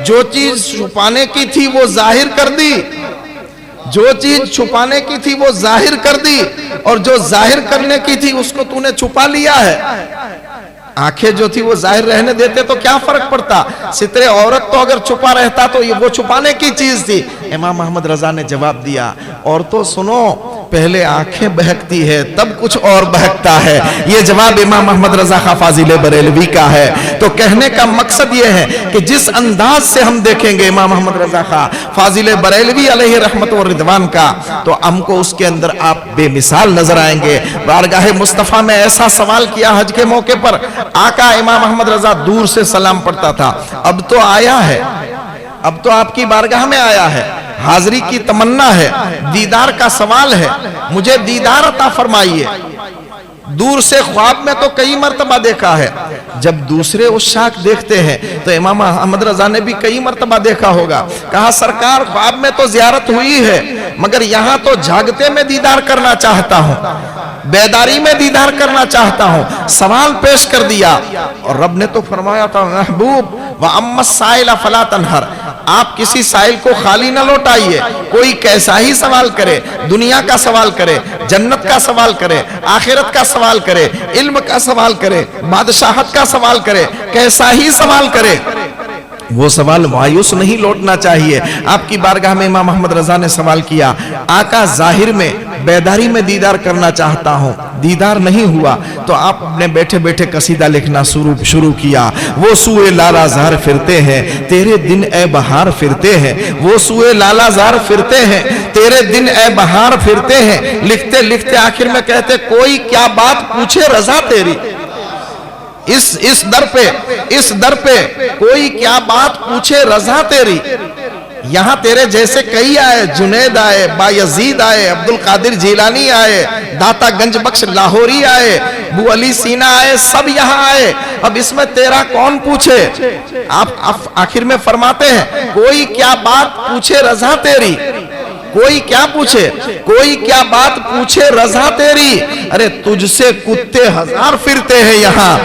جو چیز چھپانے کی تھی وہ ظاہر کر دی، جو چیز چھپانے کی تھی وہ ظاہر کر دی، اور جو ظاہر کرنے کی تھی اس کو تو نے چھپا لیا ہے۔ آنکھیں جو تھی وہ ظاہر رہنے دیتے تو کیا فرق پڑتا، سترے عورت تو اگر چھپا رہتا تو وہ چھپانے کی چیز تھی۔ امام احمد رضا نے جواب دیا، عورتوں سنو، پہلے آنکھیں بہکتی ہے تب کچھ اور بہکتا ہے۔ یہ جواب امام احمد رضا خان فاضل بریلوی کا ہے۔ تو کہنے کا مقصد یہ ہے کہ جس انداز سے ہم دیکھیں گے امام احمد رضا خان فاضل بریلوی علیہ رحمت و رضوان کا، تو ہم کو اس کے اندر آپ بے مثال نظر آئیں گے۔ بارگاہ مصطفیٰ میں ایسا سوال کیا حج کے موقع پر، آقا امام احمد رضا دور سے سلام پڑھتا تھا، اب تو آیا ہے، اب تو آپ کی بارگاہ میں آیا ہے، حاضری کی تمنا ہے، دیدار کا سوال ہے، مجھے دیدار عطا فرمائیے۔ دور سے خواب میں تو کئی مرتبہ دیکھا ہے، جب دوسرے عشاق دیکھتے ہیں تو امام احمد رضا نے بھی کئی مرتبہ دیکھا ہوگا، کہا سرکار خواب میں تو زیارت ہوئی ہے مگر یہاں تو جاگتے میں دیدار کرنا چاہتا ہوں، بیداری میں دیدار کرنا چاہتا ہوں۔ سوال پیش کر دیا اور رب نے تو فرمایا تھا محبوب وَأَمَّا السَّائِلَ فَلَا تَنْهَرْ، آپ کسی سائل کو خالی نہ لوٹائیے، کوئی کیسا ہی سوال کرے، دنیا کا سوال کرے، جنت کا سوال کرے، آخرت کا سوال کرے، علم کا سوال کرے، بادشاہت کا سوال کرے، کیسا ہی سوال کرے، وہ سوال مایوس نہیں لوٹنا چاہیے۔ آپ کی بارگاہ میں امام احمد رضا نے سوال کیا، آقا ظاہر میں بیداری میں دیدار کرنا چاہتا ہوں، دیدار نہیں ہوا، تو آپ نے بیٹھے بیٹھے قصیدہ لکھنا شروع کیا۔ وہ سوئے لالا زار پھرتے ہیں تیرے دن اے بہار پھرتے ہیں، وہ سوئے لالا زار پھرتے ہیں تیرے دن اے بہار پھرتے ہیں، لکھتے لکھتے آخر میں کہتے کوئی کیا بات پوچھے رضا تیری، اس در پہ کوئی کیا بات پوچھے رضا تیری۔ یہاں تیرے جیسے کئی آئے، جنید آئے، بایزید آئے، عبدالقادر جیلانی آئے، داتا گنج بخش لاہوری آئے، ابو علی سینا آئے، سب یہاں آئے، اب اس میں تیرا کون پوچھے؟ آپ آخر میں فرماتے ہیں کوئی کیا بات پوچھے رضا تیری، کوئی کیا پوچھے، کوئی کیا بات پوچھے رضا تیری، ارے تجھ سے کتے ہزار پھرتے ہیں یہاں۔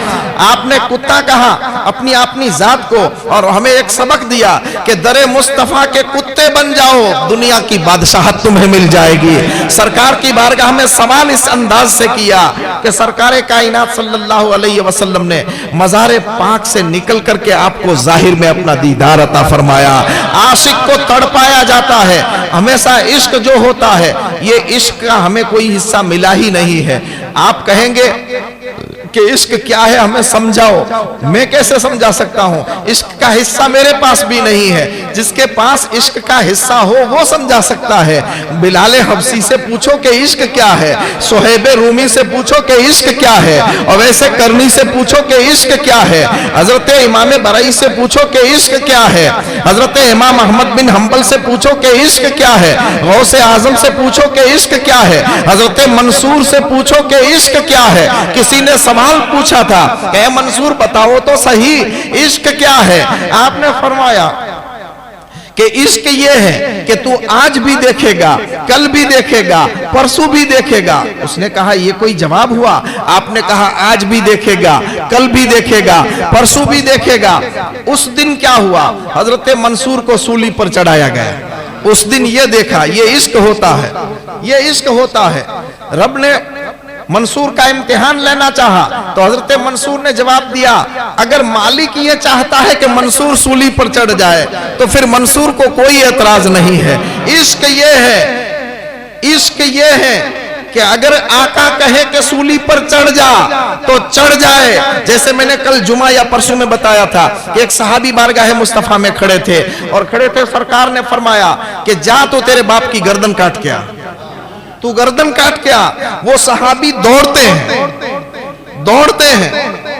آپ نے کتا کہا اپنی ذات کو، اور ہمیں ایک سبق دیا کہ در مصطفیٰ کے کتے بن جاؤ، دنیا کی بادشاہت تمہیں مل جائے گی۔ سرکار کی بارگاہ میں سوال اس انداز سے کیا کہ سرکار کائنات صلی اللہ علیہ وسلم نے مزار پاک سے نکل کر کے آپ کو ظاہر میں اپنا دیدار عطا فرمایا۔ عاشق کو تڑپایا جاتا ہے، ہمیشہ عشق جو ہوتا ہے یہ عشق کا ہمیں کوئی حصہ ملا ہی نہیں ہے۔ آپ کہیں گے کہ عشق کیا ہے ہمیں سمجھاؤ، میں کیسے سمجھا سکتا ہوں، عشق کا حصہ میرے پاس بھی نہیں ہے، جس کے پاس عشق کا حصہ ہو وہ سمجھا سکتا ہے۔ بلال حبشی سے پوچھو کہ عشق کیا ہے، صہیب رومی سے پوچھو کہ عشق کیا ہے، اور ویسے کرنی سے پوچھو کہ عشق کیا ہے، حضرت امام برائی سے پوچھو کہ عشق کیا ہے، حضرت امام احمد بن حنبل سے پوچھو کہ عشق کیا ہے، غوث اعظم سے پوچھو کہ عشق کیا ہے، حضرت منصور سے پوچھو کہ عشق کیا ہے۔ کسی نے سوال پوچھا تھا کہ اے منصور بتاؤ تو صحیح عشق کیا ہے، آپ نے فرمایا کہ عشق یہ ہے کہ تو آج بھی دیکھے گا، کل بھی دیکھے گا، پرسوں بھی دیکھے گا۔ اس نے کہا یہ کوئی جواب ہوا؟ آپ نے کہا آج بھی دیکھے گا، کل بھی دیکھے گا، پرسوں بھی دیکھے گا۔ اس دن کیا ہوا؟ حضرت منصور کو سولی پر چڑھایا گیا، اس دن یہ دیکھا، یہ عشق ہوتا ہے، یہ عشق ہوتا ہے۔ رب نے منصور کا امتحان لینا چاہا تو حضرت منصور نے جواب دیا اگر مالک یہ چاہتا ہے کہ منصور سولی پر چڑھ جائے تو پھر منصور کو کوئی اعتراض نہیں ہے۔ عشق یہ ہے، عشق یہ ہے کہ اگر آقا کہے کہ سولی پر چڑھ جا تو چڑھ جائے۔ جیسے میں نے کل جمعہ یا پرسوں میں بتایا تھا کہ ایک صحابی بارگاہ مصطفیٰ میں کھڑے تھے، سرکار نے فرمایا کہ جا تو تیرے باپ کی گردن کاٹ کے آ، تو گردن کاٹ کے آ۔ وہ صحابی دوڑتے ہیں،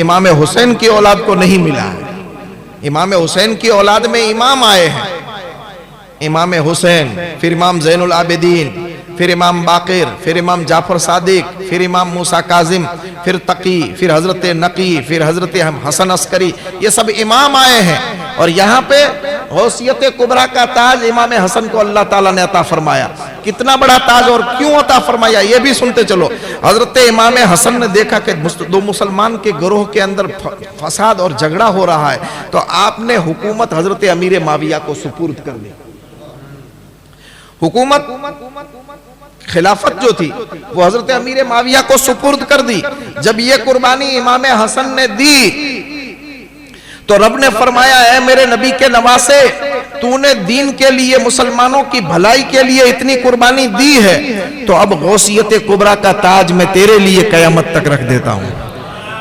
امام حسین کی اولاد کو نہیں ملا ہے۔ امام حسین کی اولاد میں امام آئے ہیں، امام حسین، پھر امام زین العابدین، پھر امام باقر، پھر امام جعفر صادق، پھر امام موسیٰ کاظم، پھر تقی، پھر حضرت نقی، پھر حضرت حسن عسکری، یہ سب امام آئے ہیں۔ اور یہاں پہ غوثیت کبریٰ کا تاج امام حسن کو اللہ تعالیٰ نے عطا فرمایا۔ کتنا بڑا تاج اور کیوں عطا فرمایا یہ بھی سنتے چلو۔ حضرت امام حسن نے دیکھا کہ دو مسلمان کے گروہ کے اندر فساد اور جھگڑا ہو رہا ہے، تو آپ نے حکومت حضرت امیر معاویہ کو سپرد کر دی۔ حکومت خلافت جو تھی وہ حضرت امیر معاویہ کو سپرد کر دی۔ جب یہ قربانی امام حسن نے دی تو رب نے فرمایا اے میرے نبی کے نواسے، تو نے دین کے لیے، مسلمانوں کی بھلائی کے لیے اتنی قربانی دی ہے، تو اب غوثیت کبریٰ کا تاج میں تیرے لیے قیامت تک رکھ دیتا ہوں۔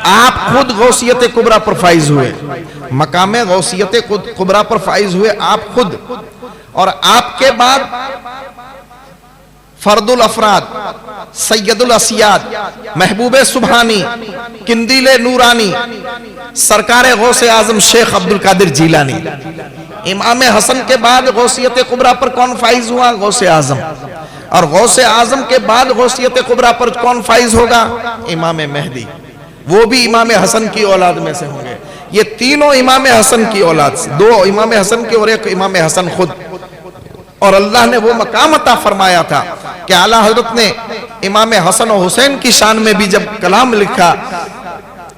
آپ خود غوثیت کبریٰ پر فائز ہوئے، مقام غوثیت کبریٰ پر فائز ہوئے آپ خود، اور آپ کے بعد فرد الافراد، سید الاسیاد، محبوب سبحانی، قندیل نورانی، سرکار غوث اعظم شیخ عبدالقادر جیلانی۔ امام حسن کے بعد غوثیت کبریٰ پر کون فائز ہوا؟ غوث اعظم۔ اور غوث اعظم کے بعد غوثیت کبریٰ پر کون فائز ہوگا؟ امام مہدی، وہ بھی امام حسن کی اولاد میں سے ہوں گے۔ یہ تینوں امام حسن کی اولاد سے، دو امام حسن کے اور ایک امام حسن خود۔ اور اللہ نے وہ مقام عطا فرمایا تھا کہ اعلیٰ حضرت نے امام حسن و حسین کی شان میں بھی جب کلام لکھا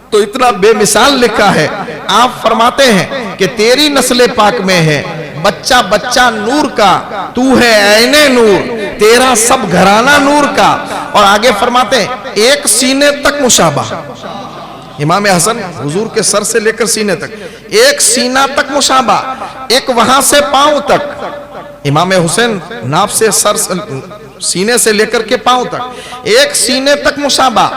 تو اتنا بے مثال لکھا ہے۔ آپ فرماتے ہیں کہ تیری نسل پاک میں ہے بچہ بچہ نور کا، تو ہے عین نور، تیرا سب گھرانہ نور کا۔ اور آگے فرماتے ہیں ایک سینے تک مشابہ، امام حسن حضور کے سر سے لے کر سینے تک، ایک سینہ تک مشابہ، ایک وہاں سے پاؤں تک۔ امام حسین ناف سے سر سینے سے لے کر کے پاؤں تک، ایک سینے تک مشابہ،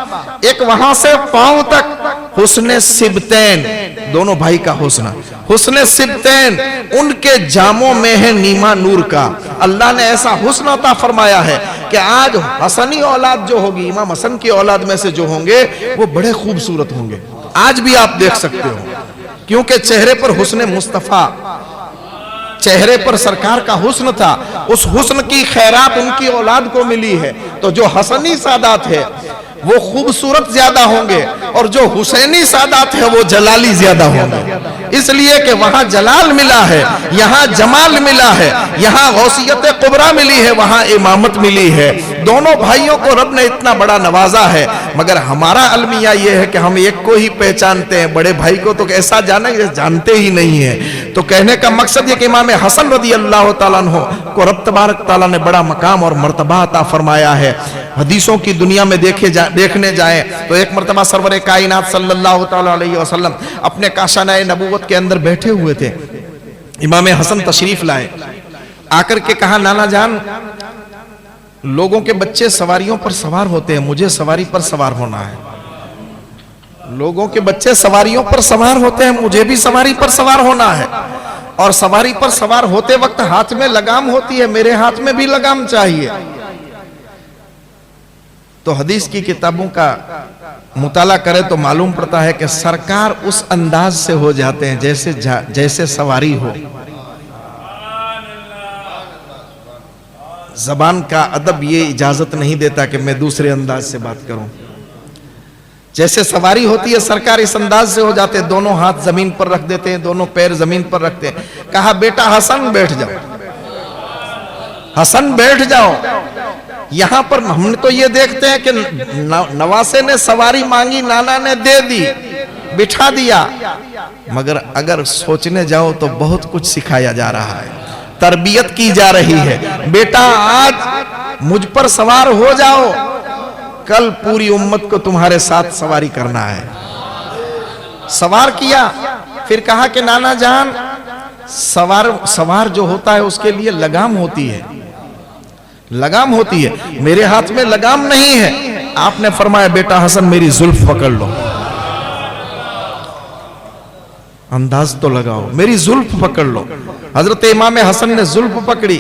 ایک وہاں سے پاؤں تک۔ حسن سبتین، دونوں بھائی کا حسن، حسن سبتین، ان کے جاموں میں ہے نیما نور کا۔ اللہ نے ایسا حسن عطا فرمایا ہے کہ آج حسنی اولاد جو ہوگی، امام حسن کی اولاد میں سے جو ہوں گے وہ بڑے خوبصورت ہوں گے۔ آج بھی آپ دیکھ سکتے ہو، کیونکہ چہرے پر حسن مصطفیٰ، چہرے پر سرکار کا حسن تھا، اس حسن کی خیرات ان کی اولاد کو ملی ہے۔ تو جو حسنی سادات ہے وہ خوبصورت زیادہ ہوں گے، اور جو حسینی سادات ہے وہ جلالی زیادہ ہوں گے، اس لیے کہ وہاں جلال ملا ہے، یہاں جمال ملا ہے، یہاں غوثیت کبریٰ ملی ہے، وہاں امامت ملی ہے۔ دونوں بھائیوں کو رب نے اتنا بڑا نوازا ہے، مگر ہمارا المیہ یہ ہے کہ ہم ایک کو ہی پہچانتے ہیں، بڑے بھائی کو تو ایسا جانتے ہی نہیں ہیں۔ تو کہنے کا مقصد یہ کہ امام حسن رضی اللہ تعالیٰ عنہ کو رب تبارک تعالیٰ نے بڑا مقام اور مرتبہ عطا فرمایا ہے۔ حدیثوں کی دنیا میں دیکھنے جائیں تو ایک مرتبہ سرور کائنات صلی اللہ تعالیٰ علیہ وسلم اپنے کاشانہ نبوت کے اندر بیٹھے ہوئے تھے، امام حسن تشریف لائے، آ کر کے کہا نانا جان، لوگوں کے بچے سواریوں پر سوار ہوتے ہیں، مجھے سواری پر سوار ہونا ہے۔ لوگوں کے بچے سواریوں پر سوار ہوتے ہیں، مجھے بھی سواری پر سوار ہونا ہے، اور سواری پر سوار ہوتے وقت ہاتھ میں لگام ہوتی ہے، میرے ہاتھ میں بھی لگام چاہیے۔ تو حدیث کی کتابوں کا مطالعہ کرے تو معلوم پڑتا ہے کہ سرکار اس انداز سے ہو جاتے ہیں جیسے سواری ہو۔ زبان کا ادب یہ اجازت نہیں دیتا کہ میں دوسرے انداز سے بات کروں۔ جیسے سواری ہوتی ہے سرکار اس انداز سے ہو جاتے ہیں، دونوں ہاتھ زمین پر رکھ دیتے ہیں، دونوں پیر زمین پر رکھتے ہیں۔ کہا بیٹا حسن بیٹھ جاؤ، حسن بیٹھ جاؤ۔ یہاں پر ہم تو یہ دیکھتے ہیں کہ نواسے نے سواری مانگی، نانا نے دے دی، بٹھا دیا، مگر اگر سوچنے جاؤ تو بہت کچھ سکھایا جا رہا ہے، تربیت کی جا رہی ہے۔ بیٹا آج مجھ پر سوار ہو جاؤ، کل پوری امت کو تمہارے ساتھ سواری کرنا ہے۔ سوار کیا، پھر کہا کہ نانا جان، سوار جو ہوتا ہے اس کے لیے لگام ہوتی ہے، لگام ہوتی ہے، میرے ہاتھ میں لگام نہیں ہے۔ آپ نے فرمایا بیٹا حسن میری زلف پکڑ لو، انداز تو لگاؤ، میری زلف پکڑ لو۔ حضرت امام حسن نے زلف پکڑی،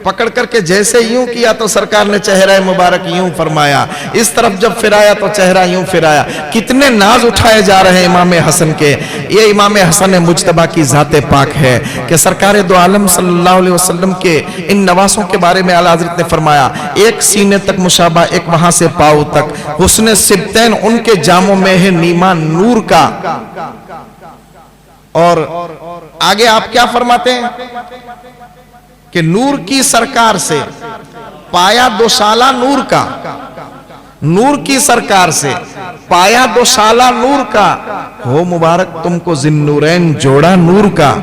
پکڑ کر کے جیسے یوں کیا تو سرکار نے چہرہ مبارک یوں فرمایا، اس طرف جب پھرایا تو چہرہ یوں پھرایا۔ کتنے ناز اٹھائے جا رہے ہیں امام حسن کے۔ یہ امام حسن مجتبیٰ کی ذات پاک ہے کہ سرکار دو عالم صلی اللہ علیہ وسلم کے ان نواسوں کے بارے میں اعلیٰ حضرت نے فرمایا، ایک سینے تک مشابہ، ایک وہاں سے پاؤں تک، حسن سبتین ان کے جاموں میں ہے نیما نور کا۔ اور آگے آپ کیا فرماتے ہیں کہ نور کی سرکار سے پایا دو سالہ نور کا، نور کی سرکار سے پایا دو سالہ نور کا، ہو مبارک تم کو ذی النورین جوڑا نور کا۔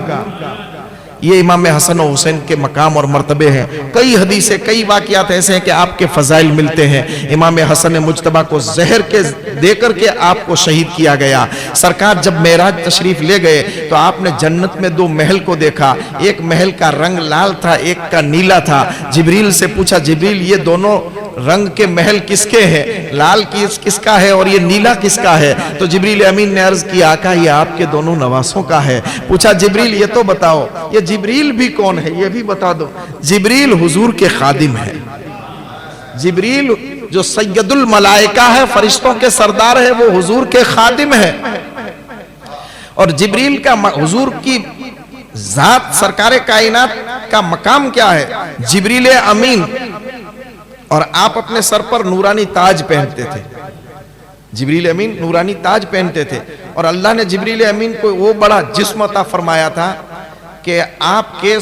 یہ امام حسن و حسین کے مقام اور مرتبے ہیں۔ کئی حدیثیں، کئی واقعات ایسے ہیں کہ آپ کے فضائل ملتے ہیں۔ امام حسن مجتبیٰ کو زہر کے دے کر کے آپ کو شہید کیا گیا۔ سرکار جب معراج تشریف لے گئے تو آپ نے جنت میں دو محل کو دیکھا، ایک محل کا رنگ لال تھا، ایک کا نیلا تھا۔ جبریل سے پوچھا، جبریل یہ دونوں رنگ کے محل کس کے ہیں؟ لال کس کا ہے اور یہ نیلا کس کا ہے؟ تو جبریل امین نے عرض کیا، آقا یہ آپ کے دونوں نواسوں کا ہے۔ پوچھا جبریل یہ تو بتاؤ یہ جبریل بھی کون ہے، یہ بھی بتا دو۔ جبریل حضور کے خادم ہے۔ جبریل جو سید الملائکہ ہے، فرشتوں کے سردار ہے، وہ حضور کے خادم ہے۔ اور جبریل کا حضور کی ذات سرکار کائنات کا مقام کیا ہے؟ جبریل امین، اور آپ اپنے سر پر نورانی تاج پہنتے تھے۔ جبریل امین نورانی تاج پہنتے تھے، اور اللہ نے جبریل امین کو وہ بڑا جسم عطا فرمایا تھا کہ آپ کے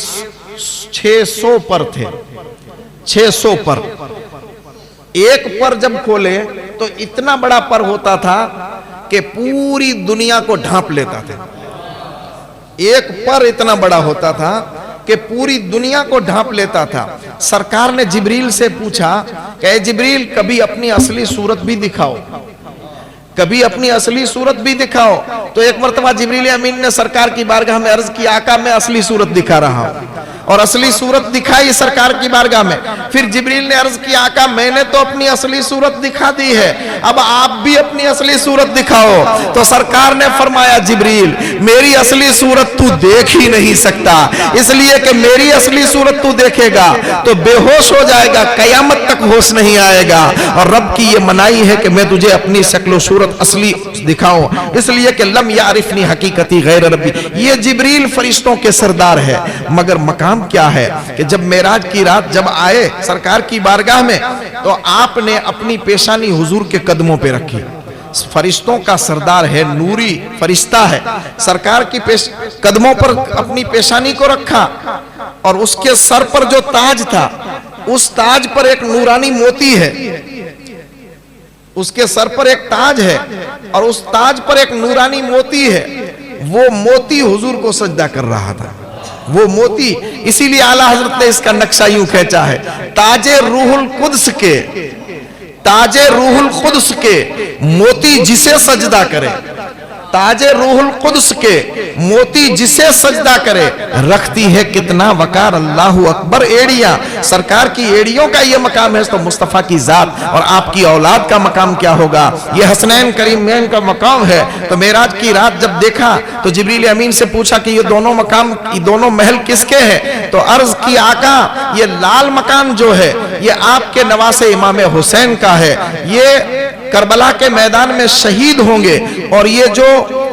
600 پر تھے، 600 پر۔ ایک پر جب کھولے تو اتنا بڑا پر ہوتا تھا کہ پوری دنیا کو ڈھانپ لیتا تھا۔ ایک پر اتنا بڑا ہوتا تھا کہ پوری دنیا کو ڈھانپ لیتا تھا۔ سرکار نے جبریل سے پوچھا کہ اے جبریل کبھی اپنی اصلی صورت بھی دکھاؤ، کبھی اپنی اصلی صورت بھی دکھاؤ۔ تو ایک مرتبہ جبریل امین نے سرکار کی بارگاہ میں عرض کیا، آقا میں اصلی صورت دکھا رہا ہوں، اور اصلی صورت دکھائی سرکار کی بارگاہ میں۔ پھر جبریل نے عرض کیا، آقا میں نے تو اپنی اصلی صورت دکھا دی ہے، اب آپ بھی اپنی اصلی صورت دکھاؤ۔ تو سرکار نے فرمایا، جبریل میری اصلی صورت تو دیکھ ہی نہیں سکتا، اس لیے کہ میری اصلی صورت تو دیکھے گا تو بے ہوش ہو جائے گا، قیامت تک ہوش نہیں آئے گا۔ اور رب کی یہ منائی ہے کہ میں تجھے اپنی شکل و صورت اصلی دکھاؤں، اس لیے کہ لم یعرفنی حقیقتی غیر ربی۔ یہ جبریل فرشتوں کے سردار ہے، مگر مقام کیا ہے کہ جب معراج کی رات جب آئے سرکار کی بارگاہ میں تو آپ نے اپنی پیشانی حضور کے قدموں پہ رکھی۔ فرشتوں کا سردار ہے، نوری فرشتہ ہے، سرکار کی قدموں پر اپنی پیشانی کو رکھا، اور اس کے سر پر جو تاج تھا اس تاج پر ایک نورانی موتی ہے، اس کے سر پر ایک تاج ہے اور اس تاج پر ایک نورانی موتی ہے۔ وہ موتی حضور کو سجدہ کر رہا تھا، وہ موتی۔ اسی لیے اعلیٰ حضرت نے اس کا نقشہ یوں کھینچا ہے، تاج روح القدس کے، تاج روح القدس کے موتی جسے سجدہ کرے، تاج روح القدس کے موتی جسے سجدہ کرے، رکھتی ہے کتنا وقار اللہ اکبر ایڑیاں۔ سرکار کی ایڑیوں کا یہ مقام ہے تو مصطفیٰ کی ذات اور آپ کی اولاد کا مقام کیا ہوگا؟ یہ حسنین کریمین کا مقام ہے۔ تو معراج کی رات جب دیکھا تو جبریل امین سے پوچھا کہ یہ دونوں مقام، یہ دونوں محل کس کے ہیں؟ تو عرض کی، آقا یہ لال مکان جو ہے یہ آپ کے نواسے امام حسین کا ہے، یہ کربلا کے میدان میں شہید ہوں گے، اور یہ جو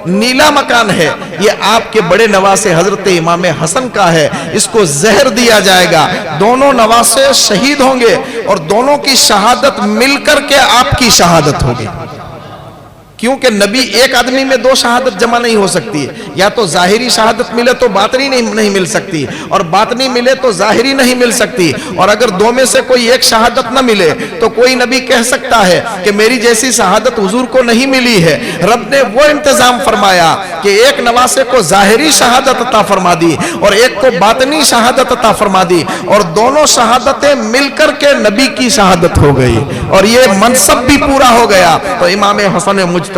نیلا مکان ہے یہ آپ کے بڑے نواسے حضرت امام حسن کا ہے، اس کو زہر دیا جائے گا، دونوں نواسے شہید ہوں گے، اور دونوں کی شہادت مل کر کے آپ کی شہادت ہوگی۔ کیونکہ نبی ایک آدمی میں دو شہادت جمع نہیں ہو سکتی، یا تو ظاہری شہادت ملے تو باطنی نہیں مل سکتی، اور باطنی ملے تو ظاہری نہیں مل سکتی، اور اگر دو میں سے کوئی ایک شہادت نہ ملے تو کوئی نبی کہہ سکتا ہے کہ میری جیسی شہادت حضور کو نہیں ملی ہے۔ رب نے وہ انتظام فرمایا کہ ایک نواسے کو ظاہری شہادت عطا فرما دی اور ایک کو باطنی شہادت عطا فرما دی، اور دونوں شہادتیں مل کر کے نبی کی شہادت ہو گئی، اور یہ منصب بھی پورا ہو گیا۔ تو امام حسن مجتبیٰ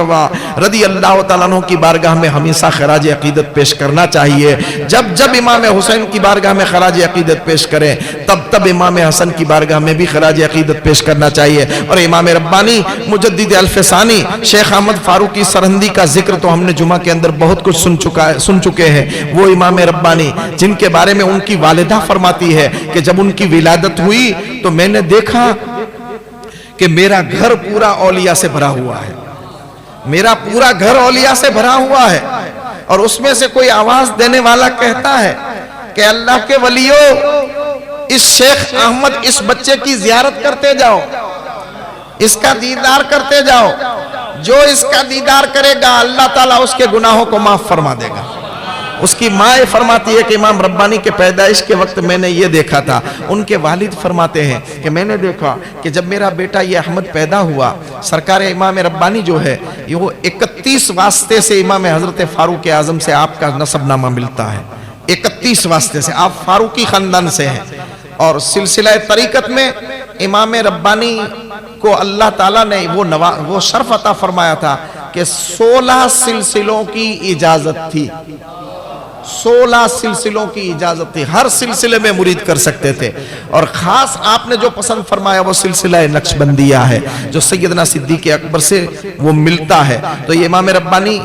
رضی اللہ تعالیٰ عنہ کی بارگاہ میں ہمیشہ خراج عقیدت پیش کرنا چاہیے۔ جب جب امام حسین کی بارگاہ میں خراج عقیدت پیش کریں تب تب امام حسن کی بارگاہ میں بھی خراج عقیدت پیش کرنا چاہیے۔ اور امام ربانی مجدد الف ثانی شیخ احمد فاروقی سرہندی کا ذکر تو ہم نے جمعہ کے اندر بہت کچھ سن چکے ہیں، وہ امام ربانی جن کے بارے میں ان کی والدہ فرماتی ہے کہ جب ان کی ولادت ہوئی تو میں نے دیکھا کہ میرا گھر پورا اولیاء سے بھرا ہوا ہے، میرا پورا گھر اولیاء سے بھرا ہوا ہے، اور اس میں سے کوئی آواز دینے والا کہتا ہے کہ اللہ کے ولیوں، اس شیخ احمد اس بچے کی زیارت کرتے جاؤ، اس کا دیدار کرتے جاؤ، جو اس کا دیدار کرے گا اللہ تعالیٰ اس کے گناہوں کو معاف فرما دے گا۔ اس کی ماں فرماتی ہے کہ امام ربانی کے پیدائش کے وقت میں نے یہ دیکھا تھا۔ ان کے والد فرماتے ہیں کہ میں نے دیکھا کہ جب میرا بیٹا یہ احمد پیدا ہوا، سرکار امام ربانی جو ہے وہ 31 واسطے سے امام حضرت فاروق اعظم سے آپ کا نسب نامہ ملتا ہے، 31 واسطے سے آپ فاروقی خاندان سے ہیں۔ اور سلسلہ طریقت میں امام ربانی کو اللہ تعالیٰ نے وہ شرف عطا فرمایا تھا کہ 16 سلسلوں کی اجازت تھی، 16 سلسلوں کی اجازت تھی، ہر سلسلے میں مرید کر سکتے تھے۔ اور خاص آپ نے جو پسند فرمایا وہ سلسلہ نقشبندیہ ہے جو سیدنا صدیق اکبر سے وہ ملتا ہے۔ تو یہ امام ربانی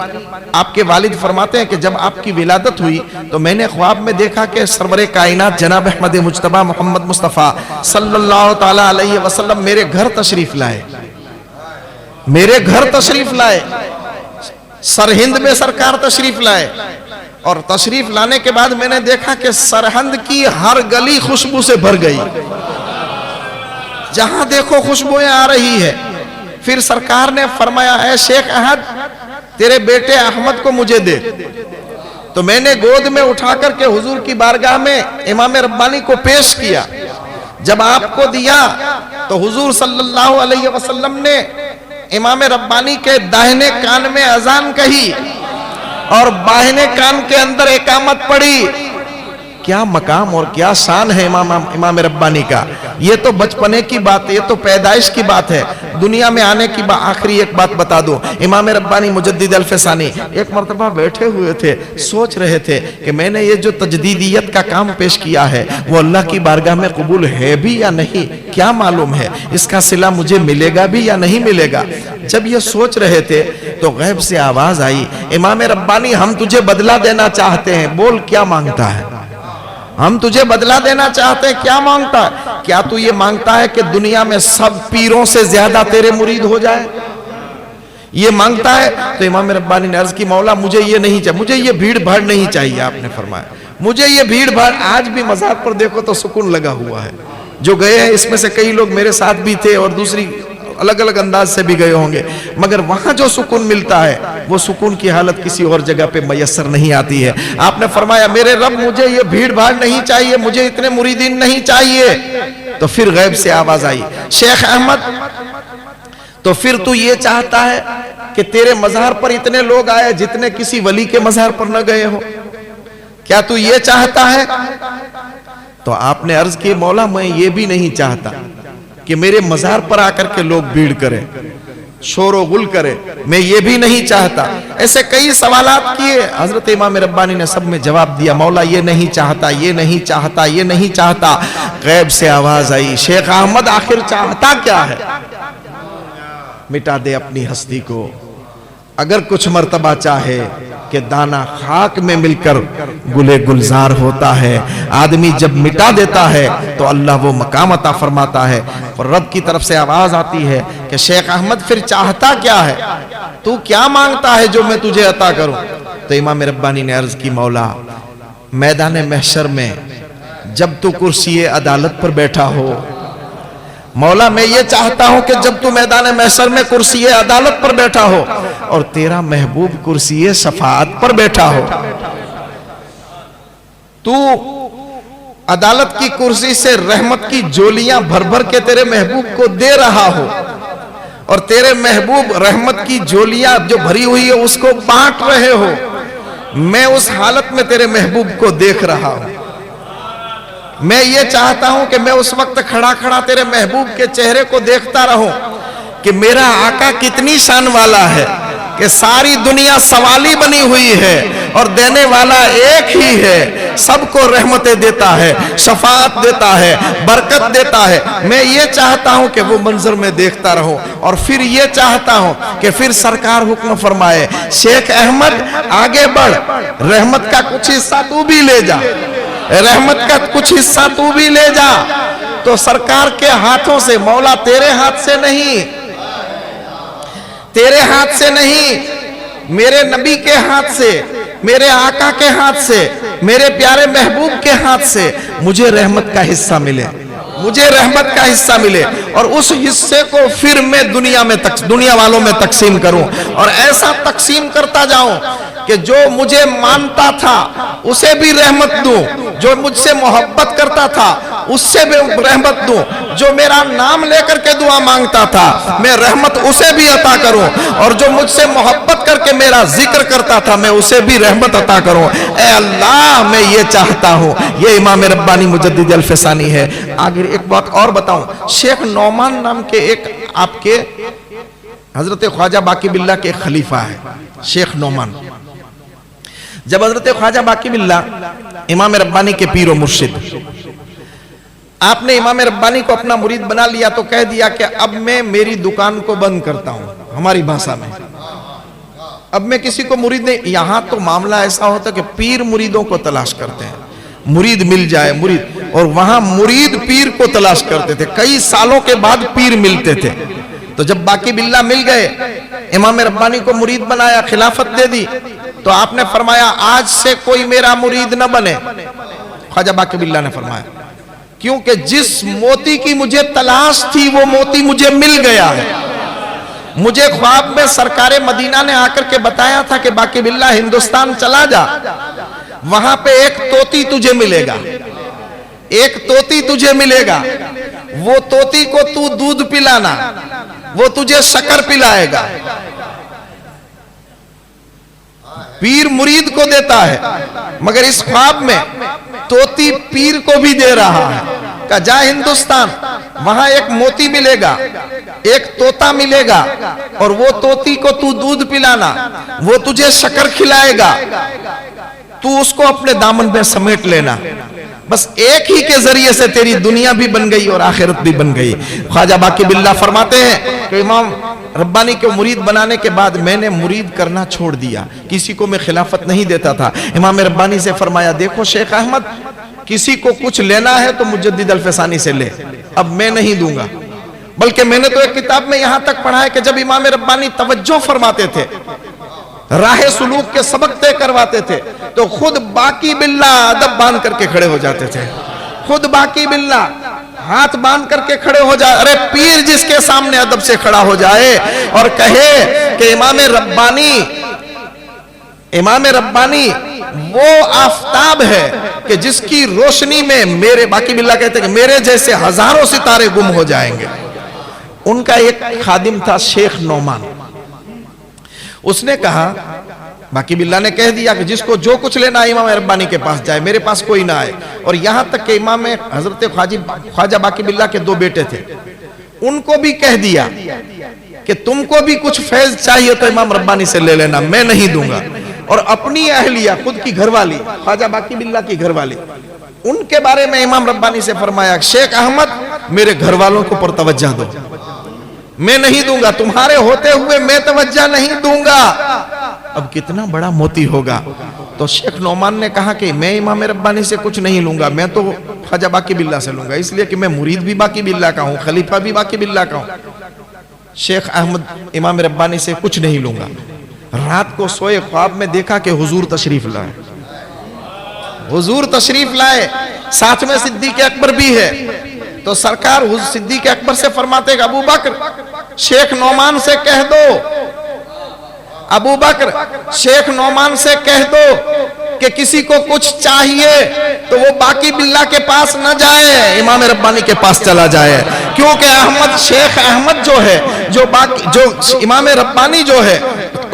آپ کے والد فرماتے ہیں کہ جب آپ کی ولادت ہوئی تو میں نے خواب میں دیکھا کہ سرور کائنات جناب احمد مجتبی محمد مصطفیٰ صلی اللہ تعالیٰ علیہ وسلم میرے گھر تشریف لائے، میرے گھر تشریف لائے، سرہند میں سرکار تشریف لائے، اور تشریف لانے کے بعد میں نے دیکھا کہ سرہند کی ہر گلی خوشبو سے بھر گئی، جہاں دیکھو خوشبوئیں آ رہی ہے۔ پھر سرکار نے فرمایا اے شیخ احد تیرے بیٹے احمد کو مجھے دے، تو میں نے گود میں اٹھا کر کے حضور کی بارگاہ میں امام ربانی کو پیش کیا۔ جب آپ کو دیا تو حضور صلی اللہ علیہ وسلم نے امام ربانی کے داہنے کان میں اذان کہی اور بائیں کان کے اندر اقامت پڑی۔ کیا مقام اور کیا شان ہے امام ربانی کا۔ یہ تو بچپنے کی بات ہے، یہ تو پیدائش کی بات ہے، دنیا میں آنے کی آخری ایک بات بتا دوں۔ امام ربانی مجدد الفسانی ایک مرتبہ بیٹھے ہوئے تھے، سوچ رہے تھے کہ میں نے یہ جو تجدیدیت کا کام پیش کیا ہے وہ اللہ کی بارگاہ میں قبول ہے بھی یا نہیں، کیا معلوم ہے اس کا صلہ مجھے ملے گا بھی یا نہیں ملے گا۔ جب یہ سوچ رہے تھے تو غیب سے آواز آئی امام ربانی ہم تجھے بدلہ دینا چاہتے ہیں، بول کیا مانگتا ہے؟ ہم تجھے بدلہ دینا چاہتے ہیں، کیا مانگتا ہے؟ کیا تو یہ مانگتا ہے کہ دنیا میں سب پیروں سے زیادہ تیرے مرید ہو جائے؟ یہ مانگتا ہے؟ تو امام ربانی نے عرض کی مولا مجھے یہ نہیں چاہیے، مجھے یہ بھیڑ بھاڑ نہیں چاہیے۔ آپ نے فرمایا مجھے یہ بھیڑ بھاڑ، آج بھی مزار پر دیکھو تو سکون لگا ہوا ہے، جو گئے ہیں اس میں سے کئی لوگ میرے ساتھ بھی تھے اور دوسری الگ الگ انداز سے بھی گئے ہوں گے، مگر وہاں جو سکون ملتا ہے وہ سکون کی حالت کسی اور جگہ پہ میسر نہیں آتی ہے۔ آپ نے فرمایا میرے رب مجھے یہ بھیڑ بھاڑ نہیں چاہیے، مجھے اتنے مریدین نہیں چاہیے۔ تو پھر غیب سے آواز آئی شیخ احمد تو پھر تو یہ چاہتا ہے کہ تیرے مزار پر اتنے لوگ آئے جتنے کسی ولی کے مزار پر نہ گئے ہو، کیا تو یہ چاہتا ہے؟ تو آپ نے عرض کی مولا میں یہ بھی نہیں چاہتا کہ میرے مزار پر آ کر کے لوگ بھیڑ کریں، شور و غل کریں، میں یہ بھی نہیں چاہتا۔ ایسے کئی سوالات کیے، حضرت امام ربانی نے سب میں جواب دیا مولا یہ نہیں چاہتا، یہ نہیں چاہتا، یہ نہیں چاہتا۔ غیب سے آواز آئی شیخ احمد آخر چاہتا کیا ہے؟ مٹا دے اپنی ہستی کو، اگر کچھ مرتبہ چاہے کہ دانہ خاک میں مل کر گلے گلزار ہوتا ہے۔ آدمی جب مٹا دیتا ہے تو اللہ وہ مقام عطا فرماتا ہے۔ اور رب کی طرف سے آواز آتی ہے کہ شیخ احمد پھر چاہتا کیا ہے؟ تو کیا مانگتا ہے جو میں تجھے عطا کروں؟ تو امام ربانی نے عرض کی مولا میدان محشر میں جب تو کرسی عدالت پر بیٹھا ہو، مولا میں یہ چاہتا ہوں کہ جب تو میدان محشر میں کرسی عدالت پر بیٹھا ہو اور تیرا محبوب کرسی شفاعت پر بیٹھا ہو، تو عدالت کی کرسی سے رحمت کی جولیاں بھر بھر کے تیرے محبوب کو دے رہا ہو، اور تیرے محبوب رحمت کی جولیاں جو بھری ہوئی ہے اس کو بانٹ رہے ہو، میں اس حالت میں تیرے محبوب کو دیکھ رہا ہوں۔ میں یہ چاہتا ہوں کہ میں اس وقت کھڑا کھڑا تیرے محبوب کے چہرے کو دیکھتا رہوں کہ میرا آقا کتنی شان والا ہے، کہ ساری دنیا سوالی بنی ہوئی ہے اور دینے والا ایک ہی ہے، سب کو رحمتیں دیتا ہے، شفاعت دیتا ہے، برکت دیتا ہے۔ میں یہ چاہتا ہوں کہ وہ منظر میں دیکھتا رہوں، اور پھر یہ چاہتا ہوں کہ پھر سرکار حکم فرمائے، شیخ احمد آگے بڑھ، رحمت کا کچھ حصہ تو بھی لے جا، رحمت کا کچھ حصہ تو بھی لے جا۔ تو سرکار کے ہاتھوں سے، مولا تیرے ہاتھ سے نہیں، تیرے ہاتھ سے نہیں، میرے نبی کے ہاتھ سے، میرے آقا کے ہاتھ سے، میرے پیارے محبوب کے ہاتھ سے مجھے رحمت کا حصہ ملے، مجھے رحمت کا حصہ ملے، اور اس حصے کو پھر میں دنیا والوں میں تقسیم کروں، اور ایسا تقسیم کرتا جاؤں کہ جو مجھے مانتا تھا اسے بھی رحمت دوں، جو مجھ سے محبت کرتا تھا اس سے بھی رحمت دوں، جو میرا نام لے کر کے دعا مانگتا تھا میں رحمت اسے بھی عطا کروں، اور جو مجھ سے محبت کر کے میرا ذکر کرتا تھا میں اسے بھی رحمت عطا کروں۔ اے اللہ میں یہ چاہتا ہوں۔ یہ امام ربانی مجدد الفسانی ہے۔ آگے ایک بات اور بتاؤں، شیخ نعمان نام کے ایک آپ کے حضرت خواجہ باقی باللہ کے ایک خلیفہ ہے، شیخ نعمان۔ جب حضرت خواجہ باقی باللہ امام ربانی کے پیر و مرشد، آپ نے امام ربانی کو اپنا مرید بنا لیا تو کہہ دیا کہ اب میں میری دکان کو بند کرتا ہوں، ہماری بھاشا میں اب میں کسی کو مرید نہیں۔ یہاں تو معاملہ ایسا ہوتا کہ پیر مریدوں کو تلاش کرتے ہیں، مرید مل جائے مرید، اور وہاں مرید پیر کو تلاش کرتے تھے، کئی سالوں کے بعد پیر ملتے تھے۔ تو جب باقی باللہ مل گئے، امام ربانی کو مرید بنایا، خلافت دے دی، تو آپ نے فرمایا آج سے کوئی میرا مرید نہ بنے۔ خواجہ باقی باللہ نے فرمایا کیونکہ جس موتی کی مجھے تلاش تھی وہ موتی مجھے مل گیا ہے۔ مجھے خواب میں سرکار مدینہ نے آ کر کے بتایا تھا کہ باقی باللہ ہندوستان چلا جا، وہاں پہ ایک طوطی تجھے ملے گا، ایک طوطی تجھے ملے گا، وہ طوطی کو تو دودھ پلانا، وہ تجھے شکر پلائے گا۔ پیر مرید کو دیتا ہے، مگر اس خواب میں طوطی پیر کو بھی دے رہا ہے کہ جا ہندوستان، وہاں ایک موتی ملے گا، ایک طوطا ملے گا، اور وہ طوطی کو تو دودھ پلانا، وہ تجھے شکر کھلائے گا، تو اس کو اپنے دامن میں سمیٹ لینا۔ بس ایک ہی کے ذریعے سے تیری دنیا بھی بن گئی اور آخرت بھی بن گئی۔ خواجہ باقی باللہ فرماتے ہیں کہ امام ربانی کو مرید بنانے کے بعد میں نے مرید کرنا چھوڑ دیا، کسی کو میں خلافت نہیں دیتا تھا۔ امام ربانی سے فرمایا دیکھو شیخ احمد، کسی کو کچھ لینا ہے تو مجدد الفسانی سے لے، اب میں نہیں دوں گا۔ بلکہ میں نے تو ایک کتاب میں یہاں تک پڑھا ہے کہ جب امام ربانی توجہ فرماتے تھے، راہ سلوک کے سبق طے کرواتے تھے، تو خود باقی باللہ ادب باندھ کر کے کھڑے ہو جاتے تھے، خود باقی باللہ ہاتھ باندھ کر کے کھڑے ہو جائے۔ ارے پیر جس کے سامنے ادب سے کھڑا ہو جائے اور کہے کہ امام ربانی وہ آفتاب ہے کہ جس کی روشنی میں میرے، باقی باللہ کہتے ہیں کہ میرے جیسے ہزاروں ستارے گم ہو جائیں گے۔ ان کا ایک خادم تھا شیخ نعمان، اس نے کہا، باقی باللہ نے کہہ دیا کہ جس کو جو کچھ لینا ہے امام ربانی کے پاس جائے، میرے پاس کوئی نہ آئے۔ اور یہاں تک کہ امام حضرت خواجہ باقی باللہ کے دو بیٹے تھے، ان کو بھی کہہ دیا کہ تم کو بھی کچھ فیض چاہیے تو امام ربانی سے لے لینا، میں نہیں دوں گا۔ اور اپنی اہلیہ، خود کی گھر والی، خواجہ باقی باللہ کی گھر والی، ان کے بارے میں امام ربانی سے فرمایا شیخ احمد میرے گھر والوں کو پر توجہ دو، میں نہیں دوں گا، تمہارے ہوتے ہوئے میں توجہ نہیں دوں گا۔ اب کتنا بڑا موتی ہوگا۔ تو شیخ نعمان نے کہا کہ میں امام ربانی سے کچھ نہیں لوں گا، میں تو خواجہ باقی باللہ سے لوں گا، اس لیے کہ میں مرید بھی باقی باللہ کا ہوں، خلیفہ بھی باقی باللہ کا ہوں۔ شیخ احمد امام ربانی سے کچھ نہیں لوں گا۔ رات کو سوئے، خواب میں دیکھا کہ حضور تشریف لائے، حضور تشریف لائے، ساتھ میں صدیق اکبر بھی ہے۔ تو سرکار صدیق اکبر سے فرماتے کہ ابو بکر شیخ نعمان سے کہہ دو، ابو بکر شیخ نعمان سے کہہ دو کہ کسی کو کچھ چاہیے تو وہ باقی باللہ کے پاس نہ جائے، امام ربانی کے پاس چلا جائے، کیونکہ احمد، شیخ احمد جو ہے، جو امام ربانی جو ہے،